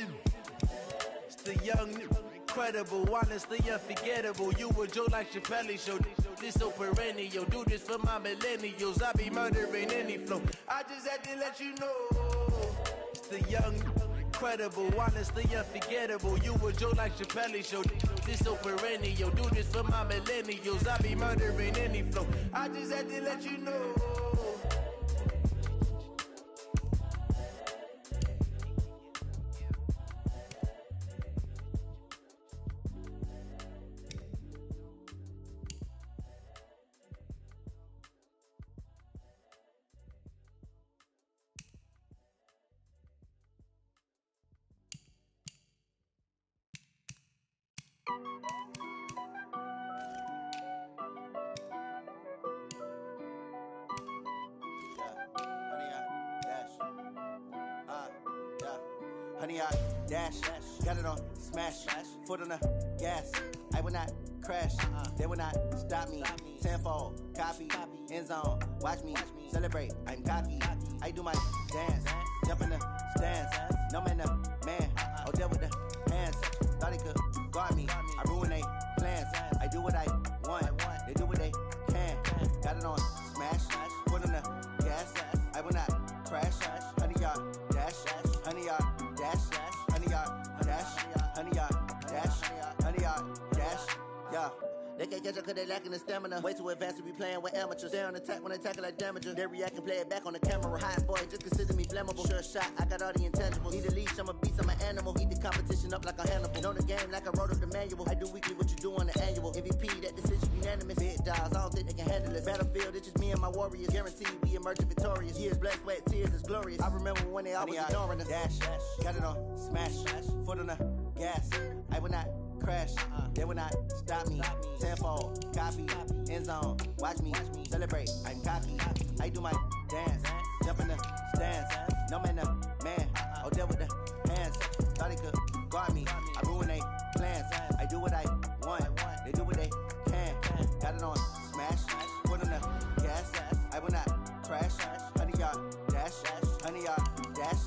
It's the young, incredible, honestly unforgettable. You a Joe like Chappelle show. This so perennial, do this for my millennials. I be murdering any flow. I just had to let you know. It's the young, incredible, honestly unforgettable. You a Joe like Chappelle show. This so perennial, do this for my millennials. I be murdering any flow. I just had to let you know. Honey, I dash, got it on smash, foot on the gas. I will not crash, they will not stop me. Tenfold, copy, end zone, watch me celebrate. I'm cocky, I do my dance, jump in the stands. No man, the man, oh, deal with the hands. Thought he could guard me, I ruin they plans. I do what I want, they do what they can. Got it on smash, foot on the gas. I will not crash, honey, y'all dash, honey, y'all dash, honey, y'all dash, honey, y'all dash, honey, y'all dash, yeah. They can't catch up cause they lacking the stamina. Way too advanced to be playing with amateurs. They on attack when they tackle like damagers. They react and play it back on the camera. Hot boy, just consider me flammable. Sure shot, I got all the intangibles. Need a leash, I'm a beast, I'm an animal. Heat the competition up like a Hannibal. Know the game like I wrote up the manual. I do weekly what you do on the annual. MVP, that decision unanimous. Big dogs, I don't think they can handle it. Battlefield, it's just me and my warriors. Guaranteed we emerging victorious. Years, blood, sweat, tears, is glorious. I remember when they always ignoring us. Dash, got it on smash, foot on the gas. I will not crash, they will not stop me. Tenfold, copy, end zone, watch me celebrate. I'm cocky, I do my dance, jump in the stands. No man, the man, oh, deal with the hands. Thought he could guard me, I ruin they plans. I do what I want, they do what they can. Got it on smash, foot on the gas. I will not crash, honey, y'all dash, honey, y'all dash,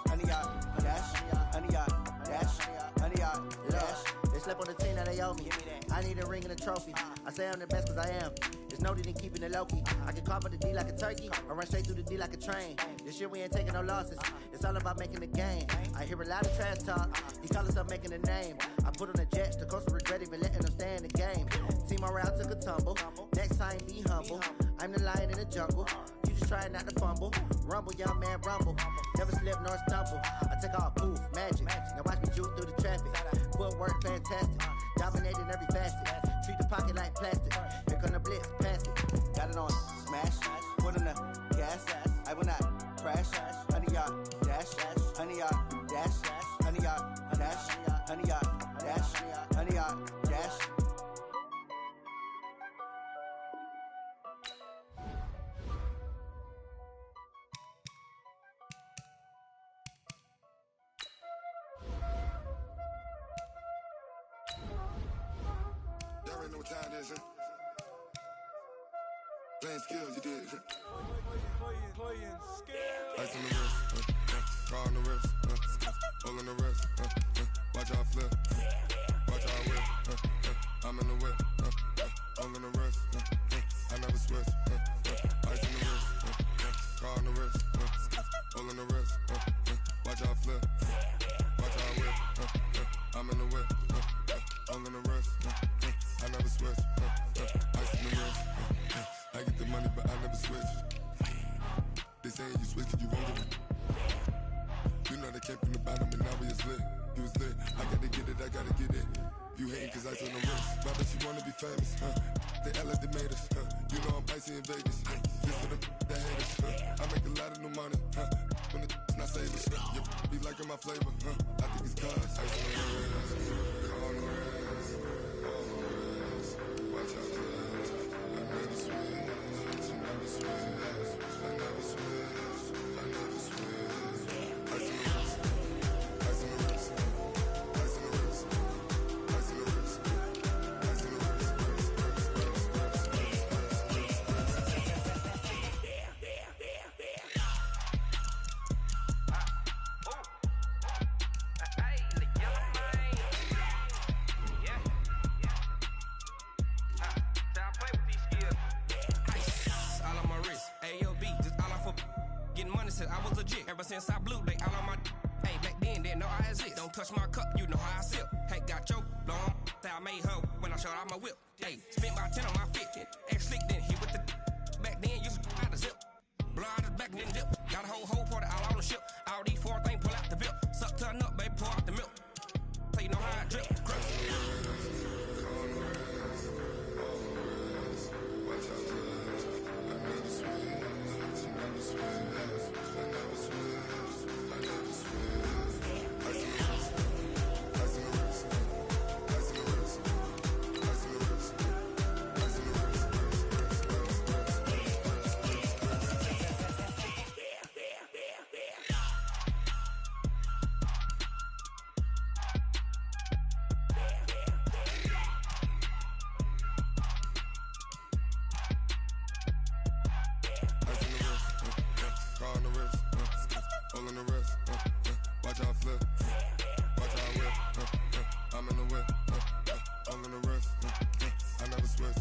honey, y'all dash, honey, y'all dash, honey, y'all dash. Slept on the team that they owe me. I need a ring and a trophy. I say I'm the best cause I am. There's no need in keeping it low-key. I can carve up the D like a turkey or run straight through the D like a train. This year we ain't taking no losses. It's all about making the game. I hear a lot of trash talk. He call himself making a name. I put on the Jets. The coach will regret even letting them stay in the game. Team morale took a tumble. Next time be humble. I'm the lion in the jungle. You just try not to fumble. Rumble, young man, rumble. Never slip nor stumble. I take off, poof, magic. Now watch me juke through the traffic. Footwork fantastic. Dominating every facet. Treat the pocket like plastic. Here come the blitz, pass it. Got it on smash. Foot on the gas. I will not crash. Honey, y'all dash. Honey, y'all dash. Honey, y'all dash. Honey, y'all dash. Honey, y'all dash. Y'all already know what time it is, huh? Playing skills, you did, huh? Playing skills. Ice on the wrist, car on the wrist, hole in the wrist, watch y'all flip, watch y'all whip, I'm in the whip, hole in the wrist, I never switch, ice on the wrist, car on on the wrist, watch how I flip, watch how I whip, I'm in the whip, all in the wrist, I never switch, ice in the wrist, I get the money but I never switch. They saying you switch 'cause you won't get it. You know they came from the bottom and now we is lit. You was lit, I gotta get it, I gotta get it. You hating 'cause ice on the wrist. Why bet you wanna be famous, They act like they made us, You know I'm icy in Vegas, This for the that hate us, I make a lot of new money, When it's not savers, Be liking my flavor, I think it's cause ice on the wrist, on the wrist, on the wrist. Watch out for this. I never switch, I never switch, I never switch, I never switch. Ice on the wrist, ice on the wrist, ice on the wrist, ice on the wrist, ice on the wrist. I was legit ever since I blew they all on my hey back then didn't know I exist. Don't touch my cup, you know how I sip. Hey, got your long that I made her when I showed out my whip. Hey, spent about 10 on my fit. Ex slick then hit with the back then used to out the zip. Blow out his back then dip. Got a whole party all on the ship. All these four things pull out the VIP. Suck turn up, baby, pour out the milk. So you know how I drip. Crush. Watch out for this. I never switch, I never switch. I never switch, I never switch. Ice in the wrist, ice in the wrist, ice in the wrist, ice in the wrist, ice in the wrist, car on the wrist, all in the wrist, watch how I flip, watch how I whip, I'm in the whip, all in the wrist, I never switch.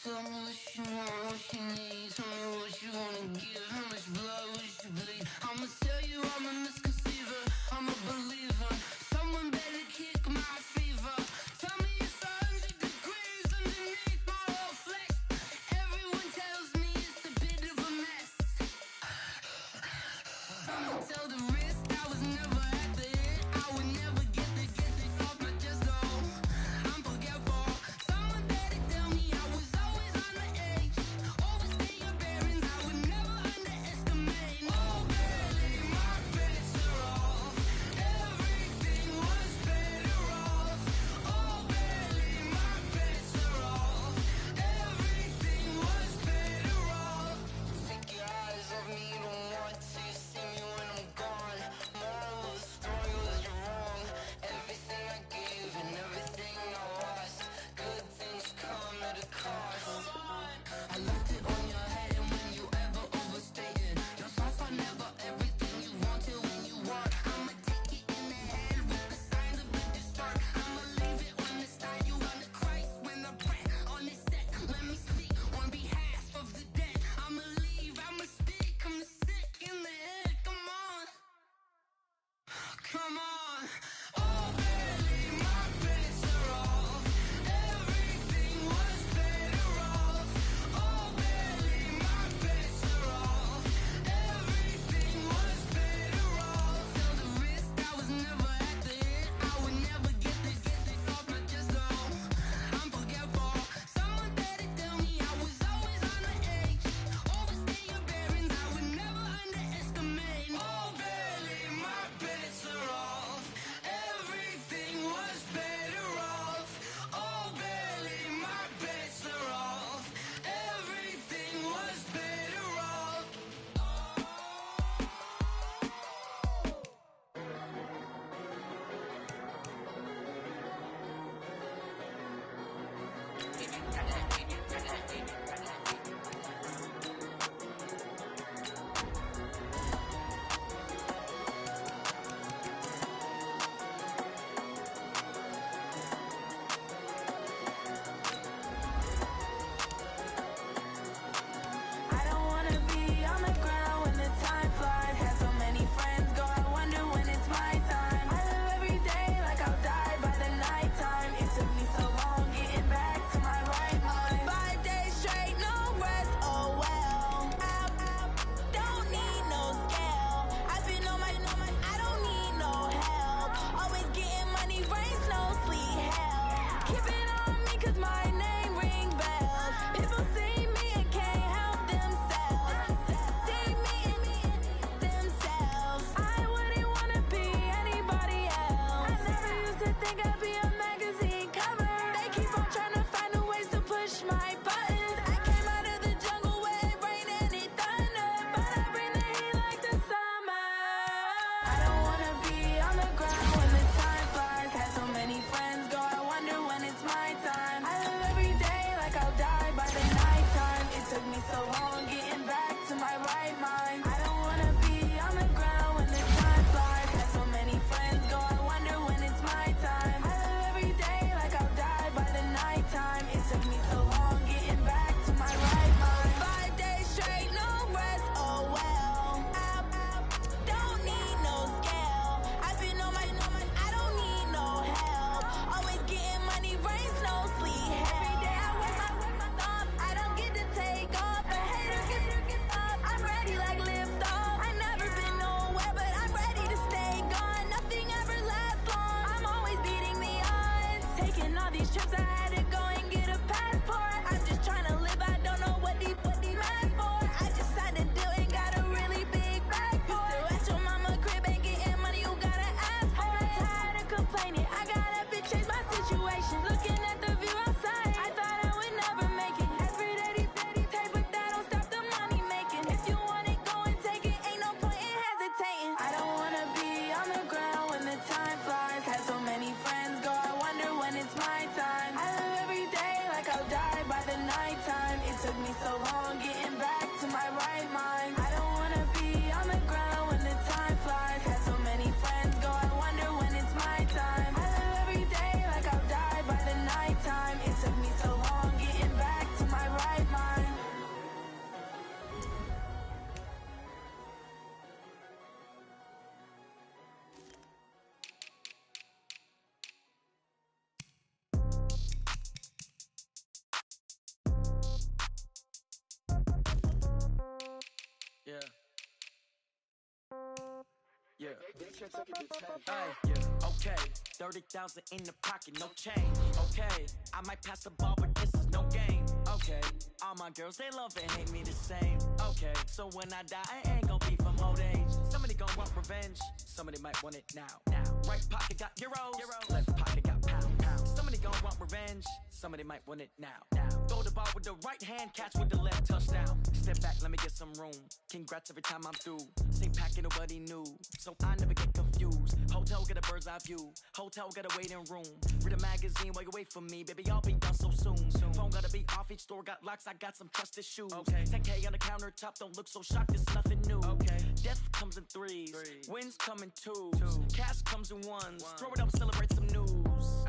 Tell me what you want, what you need. Tell me what you wanna give. How much blood would you bleed? I'ma tell you I'm a misconceiver. I'm a believer. Someone better kick my fever. Tell me it's 100 degrees underneath my whole flesh. Everyone tells me it's a bit of a mess. I'ma tell the risk I was never at the end. I would never get this off my chest though. I'm forgetful. Someone better tell me I was always on the edge. Overstay your bearings, I would never underestimate. Oh, barely, my bets are off. Everything was better off. Oh, barely, my bets are off. Everything was better off. Take your eyes off me, don't want to see me when I'm gone. Okay, 30,000 in the pocket, no change. Okay, I might pass the ball, but this is no game. Okay, all my girls, they love and hate me the same. Okay, so when I die, I ain't gonna be from old age. Somebody gon' want revenge, somebody might want it now. Right pocket got euros, left pocket got pound. Somebody gon' want revenge, somebody might want it now. Throw the ball with the right hand, catch with the left, touchdown. Step back, let me get some room. Congrats every time I'm through. Same packet, nobody knew, so I never get confused. Hotel get a bird's eye view, hotel get a waiting room. Read a magazine while you wait for me, baby, I'll be done so soon. Phone gotta be off, each store got locks, I got some trusted shoes. 10K on the countertop, don't look so shocked, it's nothing new. Death comes in threes, wins come in twos, cash comes in ones. Throw it up, celebrate some news.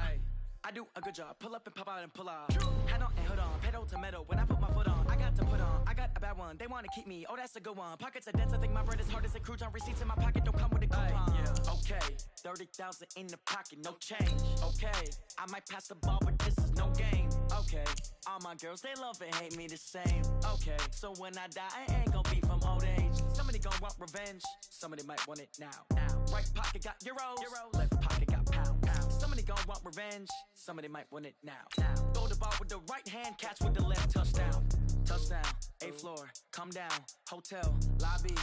I do a good job, pull up and pop out and pull out. Head on and hood on, pedal to metal. When I put my foot on, I got to put on. I got a bad one, they wanna keep me, oh that's a good one. Pockets are dense, I think my bread is hard as a crouton. Receipts in my pocket don't come with a coupon. Okay, 30,000 in the pocket, no change. Okay, I might pass the ball, but this is no game. Okay, all my girls, they love and hate me the same. Okay, so when I die, I ain't gonna be from old age. Somebody gon' want revenge, somebody might want it now. Right pocket got euros, left pocket got pound. Somebody gon' want revenge, somebody might want it now. Throw the ball with the right hand, catch with the left, touchdown. Touchdown, 8th floor, come down, hotel, lobby.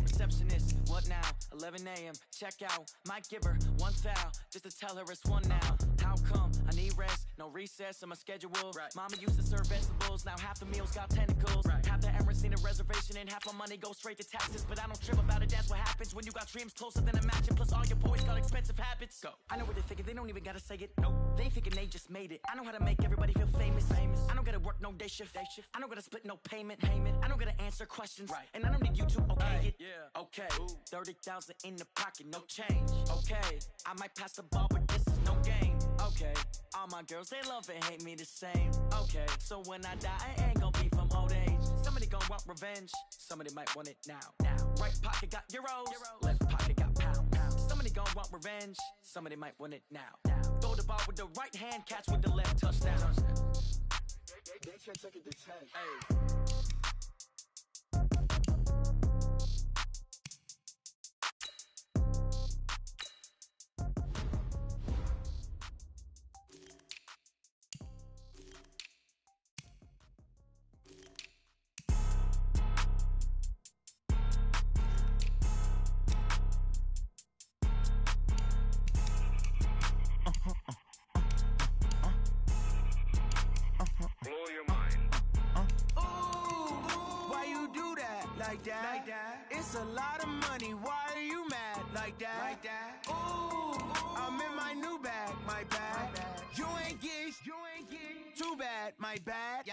Receptionist, what now? 11 a.m., check out. Might give her one foul, just to tell her it's one now. How come? I need rest, no recess in my schedule. Mama used to serve vegetables, now half the meals got tentacles. Half the Emirates need a reservation and half my money goes straight to taxes. But I don't trip about it, that's what happens when you got dreams closer than a match. And plus all your boys got expensive habits. Go. I know what they're thinking, they don't even gotta say it. Nope. They thinking they just made it. I know how to make everybody feel famous. I don't gotta work no day shift. I don't gotta split no payment. I don't gotta answer questions. And I don't need you to okay it. Okay, 30,000 in the pocket, no change. Okay, I might pass the ball, but this is no game. Okay, all my girls, they love and hate me the same. Okay, so when I die, I ain't gonna be from old age. Somebody gon' want revenge, somebody might want it now. Right pocket got euros, left pocket got pound. Somebody gon' want revenge, somebody might want it now. Throw the ball with the right hand, catch with the left, touchdown. They can't take it to 10. Blow your mind. Ooh, why you do that like that? It's a lot of money, why are you mad like that? Ooh, I'm in my new bag, my bad. You ain't get too bad, my bad.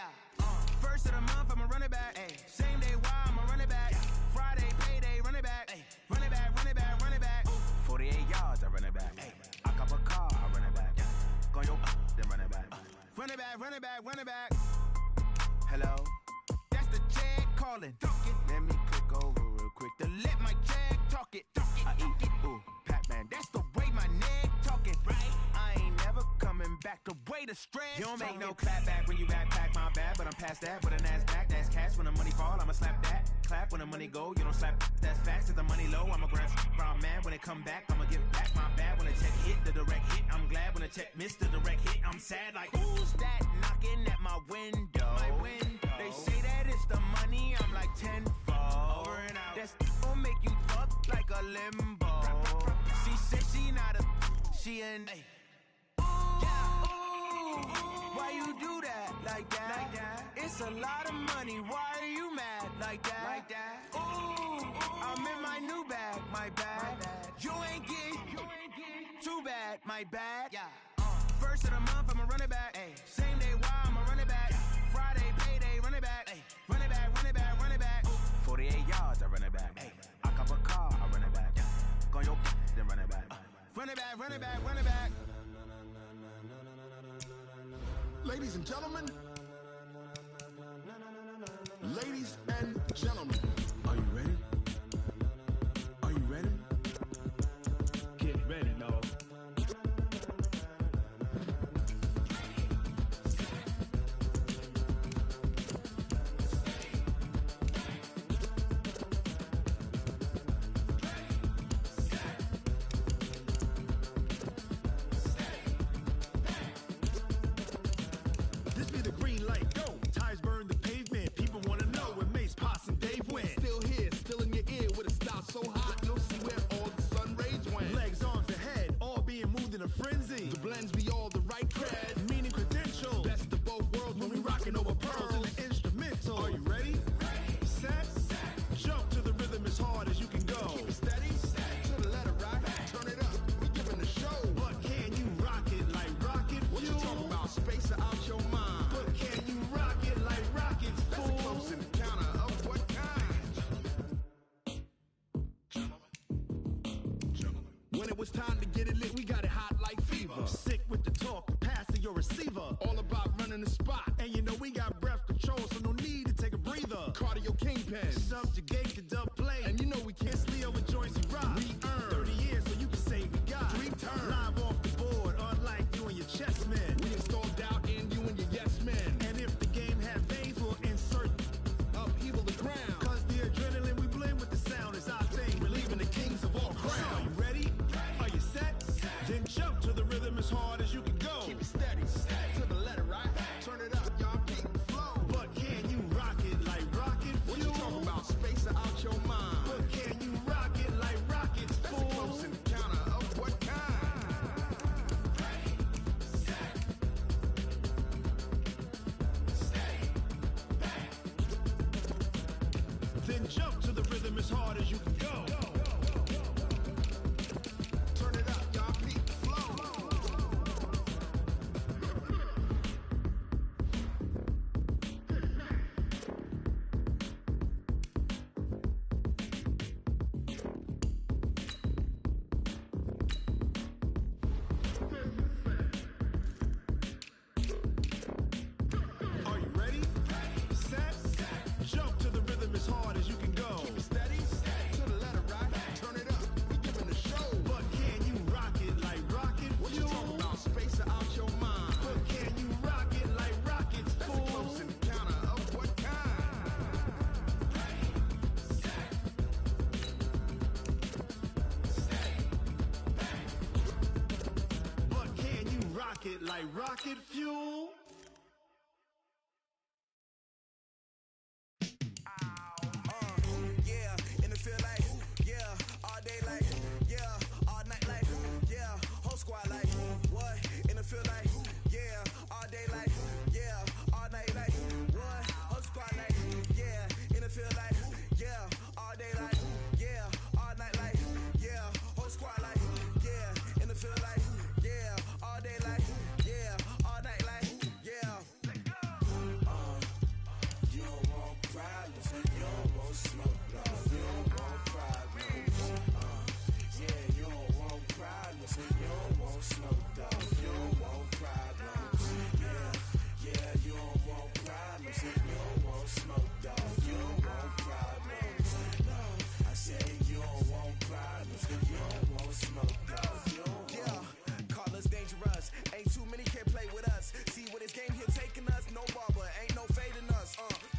First of the month, I'ma run it back. Same day, why I'ma run it back. Friday, payday, run it back. Run it back, run it back, run it back. 48 yards, I run it back. I cop a car, I run it back. Go yo, then run it back. Run it back, run it back, run it back. Hello? That's the jag calling. Let me click over real quick To let my jag talk it. I eat it, ooh, Pac-Man. That's the way my neck talking, right? I ain't never coming back the way the stress. You don't make no clap back when you backpack, my bad, but I'm past that. With a NASDAQ, that's cash. When the money fall, I'ma slap that. Clap when the money go, you don't slap. That's facts. If the money low, I'ma grab brown man. When it come back, I'ma give back my bad. When the check hit, the direct hit, I'm glad. When the check missed the direct hit, I'm sad like who's that knocking at my window? They say that it's the money, I'm like tenfold. Over and out. That's gon' make you fuck like a limbo. She said she not a, she an why you do that like that? It's a lot of money, why are you mad like that? Ooh, I'm in my new bag, my bad. You ain't get too bad, my bad. First of the month, I'ma run it back. Same day, why I'ma run it back. Friday, payday, run it back. Run it back, run it back, run it back. 48 yards, I run it back. I cop a car, I run it back. Go yo, then run it back. Run it back, run it back, run it back. Ladies and gentlemen, ladies and gentlemen, are you ready? Are you ready? Get ready, dog. When it was time to get it lit, we got it hot like fever. Sick with the talk, the pass to your receiver. All about running the spot. And you know we got breath control, so no need to take a breather. Cardio kingpin, subjugate the dub play. And you know we can't sleep over joints we rock. We earn 30 years, so you can say we got 3 turns. Live off the board, unlike you and your chess men. We install doubt in you and your yes men. And if the game had veins, we'll insert upheaval the ground. Cause the adrenaline we blend with the sound is our thing. Relieving the kings of all crowns. So are you ready? Are you set? Then jump to the rhythm as hard as you can go. Keep it steady, to the letter, right? Turn it up, y'all keep the flow. But can you rock it like rocket fuel? What you talking about? Space out your mind. But can you rock it like rockets, fool? That's a close encounter of what kind? Ready, set, steady, bang. Then jump to the rhythm as hard as you can go. Turn it up, y'all keep the flow. Are you ready? Set, jump to the rhythm as hard as you can go. Keep it steady, to the letter, right? Turn it up, we giving the show. But can you rock it like rocket fuel? What you talking about? Space out your mind. But can you rock it like rockets, fool? That's a close encounter of what kind? Ready, set, steady, bang. But can you rock it like rocket fuel? Yeah, in the field like, yeah, all day like, yeah, all night like, yeah, whole squad like, what? In the field like, yeah, all day like, yeah, all night like, what? Whole squad like, yeah, in the field like, yeah, all day like, yeah, all night like, yeah, whole squad like, yeah, in the field like, yeah, all day like, yeah, all night like, yeah. You don't want problems, you don't want smoke, dog. You don't want problems. Yeah, you don't want problems, you don't want smoke, dog. You don't want problems. Yeah, you don't want problems, you don't want smoke, dog. You don't want problems. No, I said you don't want problems, you don't want smoke, dog. Yeah, call us dangerous. Ain't too many can play with us. See where this game here taking us. No barber, ain't no fading us.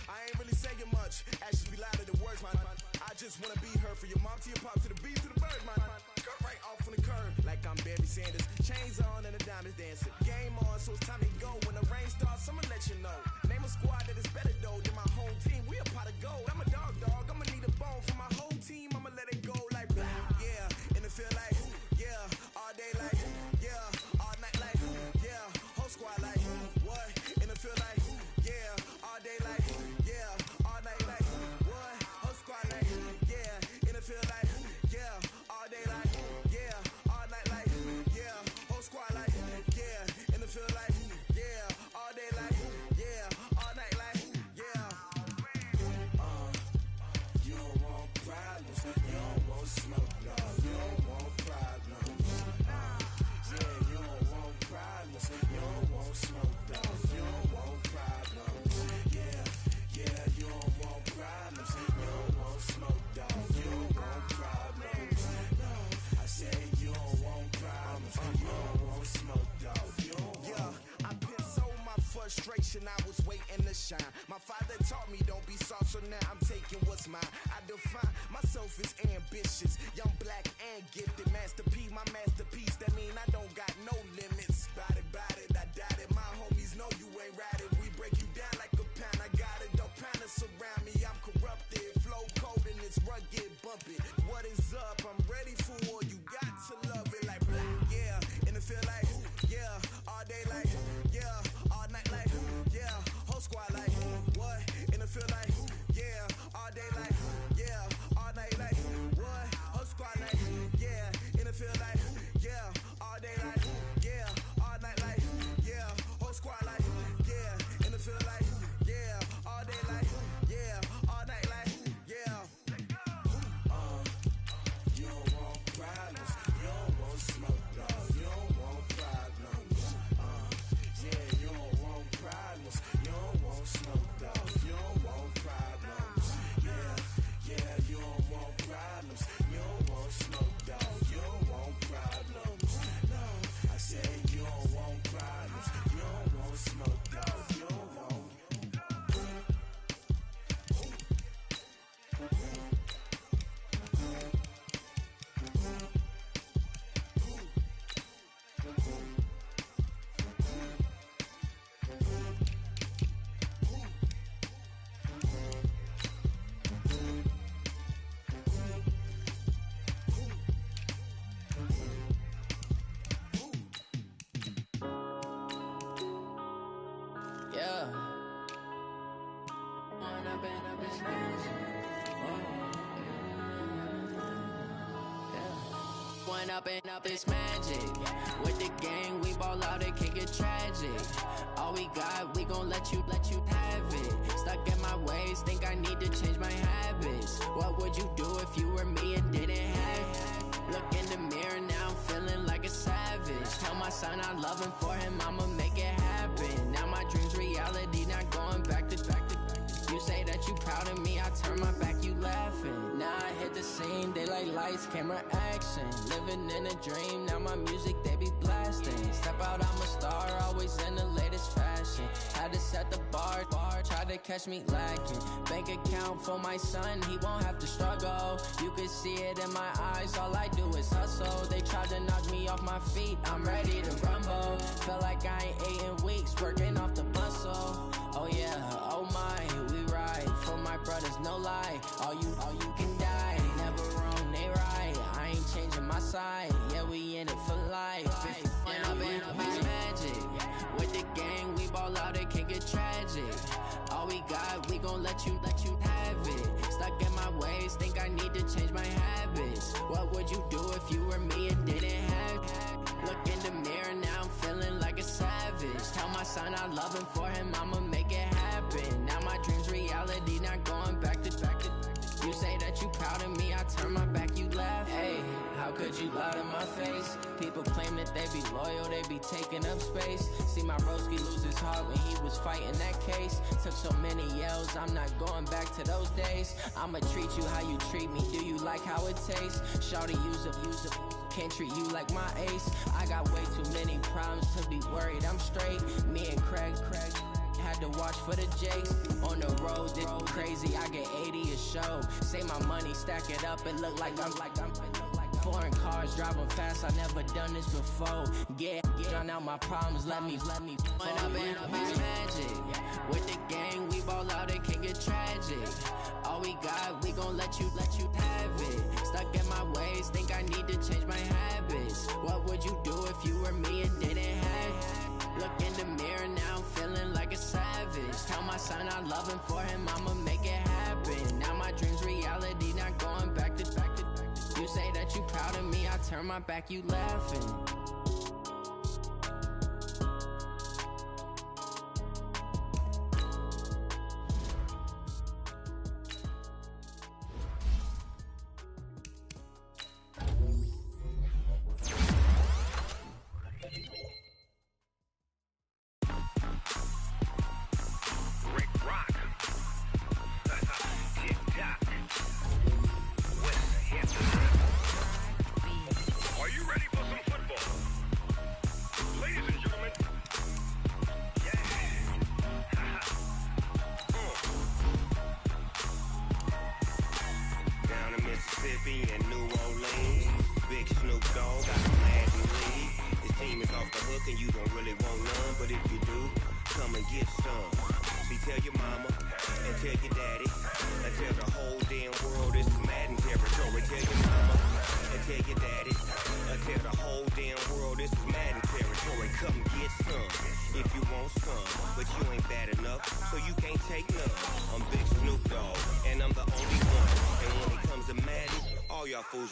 I ain't really saying much. Actions be louder than words, man. I just wanna be heard from your mom to your pop to the beat to the bird, man. Cut right off on the curb like I'm Barry Sanders. Chains on and the diamonds dancing. Game on, so it's time to go. When the rain starts, I'ma let you know. Name a squad that is better though than my home team. We a pot of gold. I'm a dog. I'ma need a bone for my whole team. I'ma let it go like blah. Yeah, in the field like, yeah, all day like, yeah, all night like, yeah, whole squad like, what? In the field like, yeah, all day like, yeah, all night like, what? Whole squad like, yeah, in the field like, yeah, all day like, yeah, all night like, yeah, whole squad like, yeah, in the field like, yeah, all day like, yeah, all night like, yeah. You don't Run up and up, it's magic. With the gang, we ball out, it can get tragic. All we got, we gon' let you have it. Stuck in my ways, think I need to change my habits. What would you do if you were me and didn't have it? Look in the mirror, now I'm feeling like a savage. Tell my son I love him, for him I'ma make it happen. Now my dream's reality, not going back to. You say that you proud of me, I turn my back, you laughing. Now I hit the scene, daylight lights, camera action. Living in a dream, now my music, they be blasting. Step out, I'm a star, always in the latest fashion. Had to set the bar, try to catch me lacking. Bank account for my son, he won't have to struggle. You can see it in my eyes, all I do is hustle. They tried to knock me off my feet, I'm ready to rumble. Felt like I ain't ate in weeks, working off the muscle. Oh yeah, oh my, we ride for my brothers, no lie. All you can die, never wrong, they right. I ain't changing my side, yeah, we in it for life. And I've been magic. With the gang, we ball out, it can get tragic. All we got, we gon' let you have it. Stuck in my ways, think I need to change my habits. What would you do if you were me and didn't have it? Look in the mirror, now I'm feeling like a savage. Tell my son I love him, for him I'ma make it happen. Now my dream's reality, not going back to. You say that you proud of me, I turn my back, you laugh. Hey, how could you lie to my face? People claim that they be loyal, they be taking up space. See my broski lose his heart when he was fighting that case. Took so many yells, I'm not going back to those days. I'ma treat you how you treat me, do you like how it tastes? Shawty, use it. Can't treat you like my ace. I got way too many problems to be worried, I'm straight. Me and Craig had to watch for the Jakes. On the road, this crazy, I get 80 a show. Say my money, stack it up, it look like I'm foreign cars, driving fast, I never done this before. Get drown out my problems, let me When I've been magic. With the gang, we ball out, it can get tragic. All we got, we gon' let you have it. Stuck in my ways, think I need to change my habits. What would you do if you were me and didn't have it? Look in the mirror, now I'm feeling like a savage. Tell my son I love him, for him I'ma make it happen. Now my dream's reality, not going back to. You say that you proud of me, I turn my back, you laughing.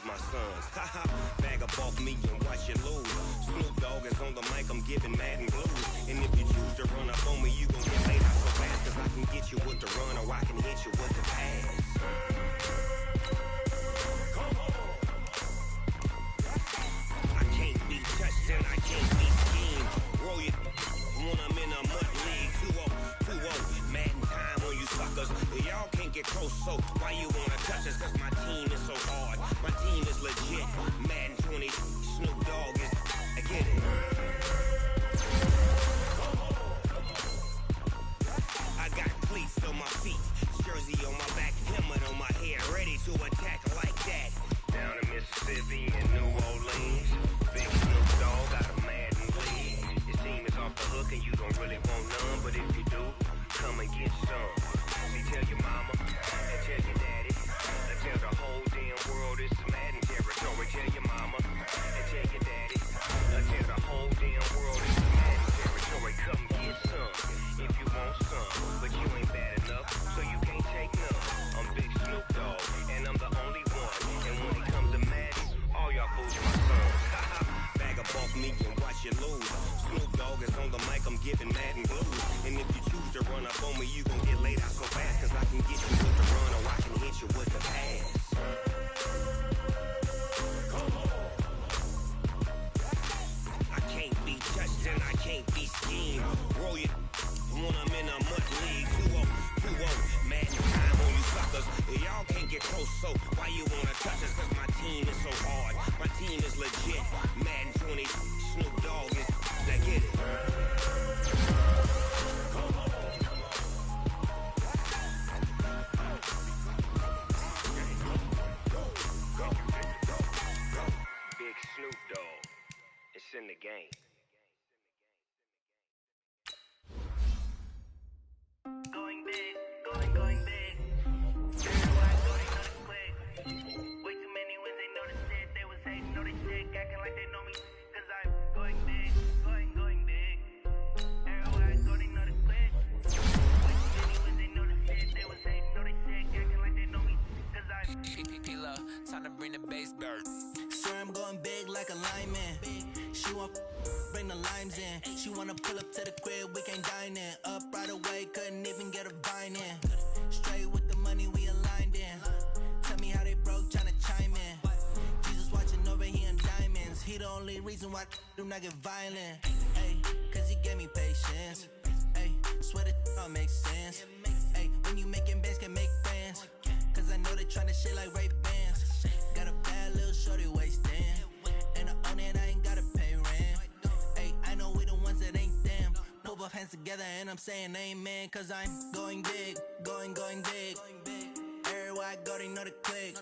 My sons, haha, bag up off me and watch you lose. Snoop Dogg is on the mic, I'm giving Madden blues. And if you choose to run up on me, you gon' get laid out so fast. Cause I can get you with the run or I can hit you with the pass. Come on. I can't be touched and I can't be schemed. Roll you when I'm in a mud league. 2-0, Madden time on you suckers. Y'all can't get close, so why you wanna touch us? Cause my team is so hard. My team is legit. Madden 20, Snoop Dogg is. I get it. I got cleats on my feet, jersey on my back, helmet on my head, ready you wanna touch us? Cause my team is so hard. My team is legit. Madden 20, Snoop Dogg is. Now get it. Big Snoop Dogg. It's in the game. Going big, going big. Everywhere I go, they know the quick. Way too many wins, they know the shit. They was hating, know they sick, acting like they know me. Cause I'm going big, going big. Everywhere I go, they know the quick. Way too many wins, they know the shit. They was hating, know they sick, acting like they know me. Cause I'm P-Lo, time to bring the bass bird. Swear I'm going big like a lineman. She want bring the limes in. She wanna pull up to the crib, we can't dine in. Up right away, couldn't even get a vine in. Straight with the money we aligned in. Tell me how they broke, tryna chime in. Jesus watching over here in diamonds. He the only reason why I do not get violent. Ay, cause he gave me patience. Ay, swear that all makes sense. Ay, when you making bands, can make friends. Cause I know they tryna shit like Ray-Bans. Got a bad little shorty wasting. And I own it, I ain't gotta pay rent. Ay, I know we the ones that ain't them. Put both hands together and I'm saying amen. Cause I'm going big, going big. Everywhere I go, they know the click.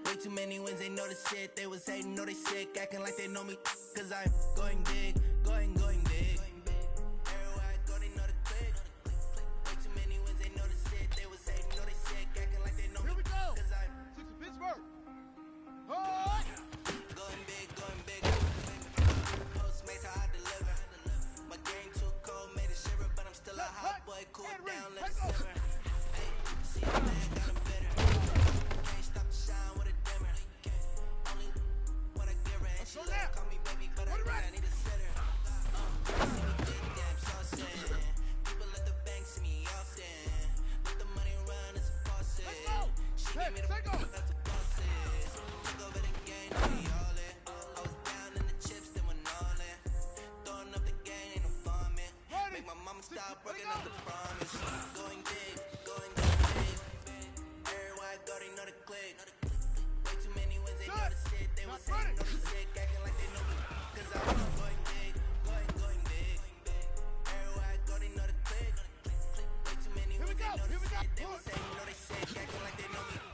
Way too many wins, they know the shit. They was hating, know they sick, acting like they know me. Cause I'm going big, going big. Everywhere I go, they know the click. Way too many wins, they know the shit. They was hating, know they sick, acting like they know me. Here we go. Cause I'm Pittsburgh. going big. Postmates how I deliver. My game too cold, made it shiver, but I'm still a hot boy. Cool down, let it simmer. Hey, see the man got him bitter. Can't stop the shine with a dimmer. Only what I give her, and she love call me baby, but I need a sitter. See me big damn saucy. People at the bank see me often. Let the money run, it's a faucet. She gave me the that's a faucet. Took over the game, now we all in. I was down in the chips, then went all in. Throwing up the game, ain't no farming. Make my mama stop working up the promise. Going big, going big. Everywhere I go, they know the click. Way too many wins, they know the shit. They was hating, know the sick, acting like they know me. Cause I'm going big, going big. Everywhere I go, they know the click. Way too many wins, they know the shit. They was hating, know they sick, acting like they know me.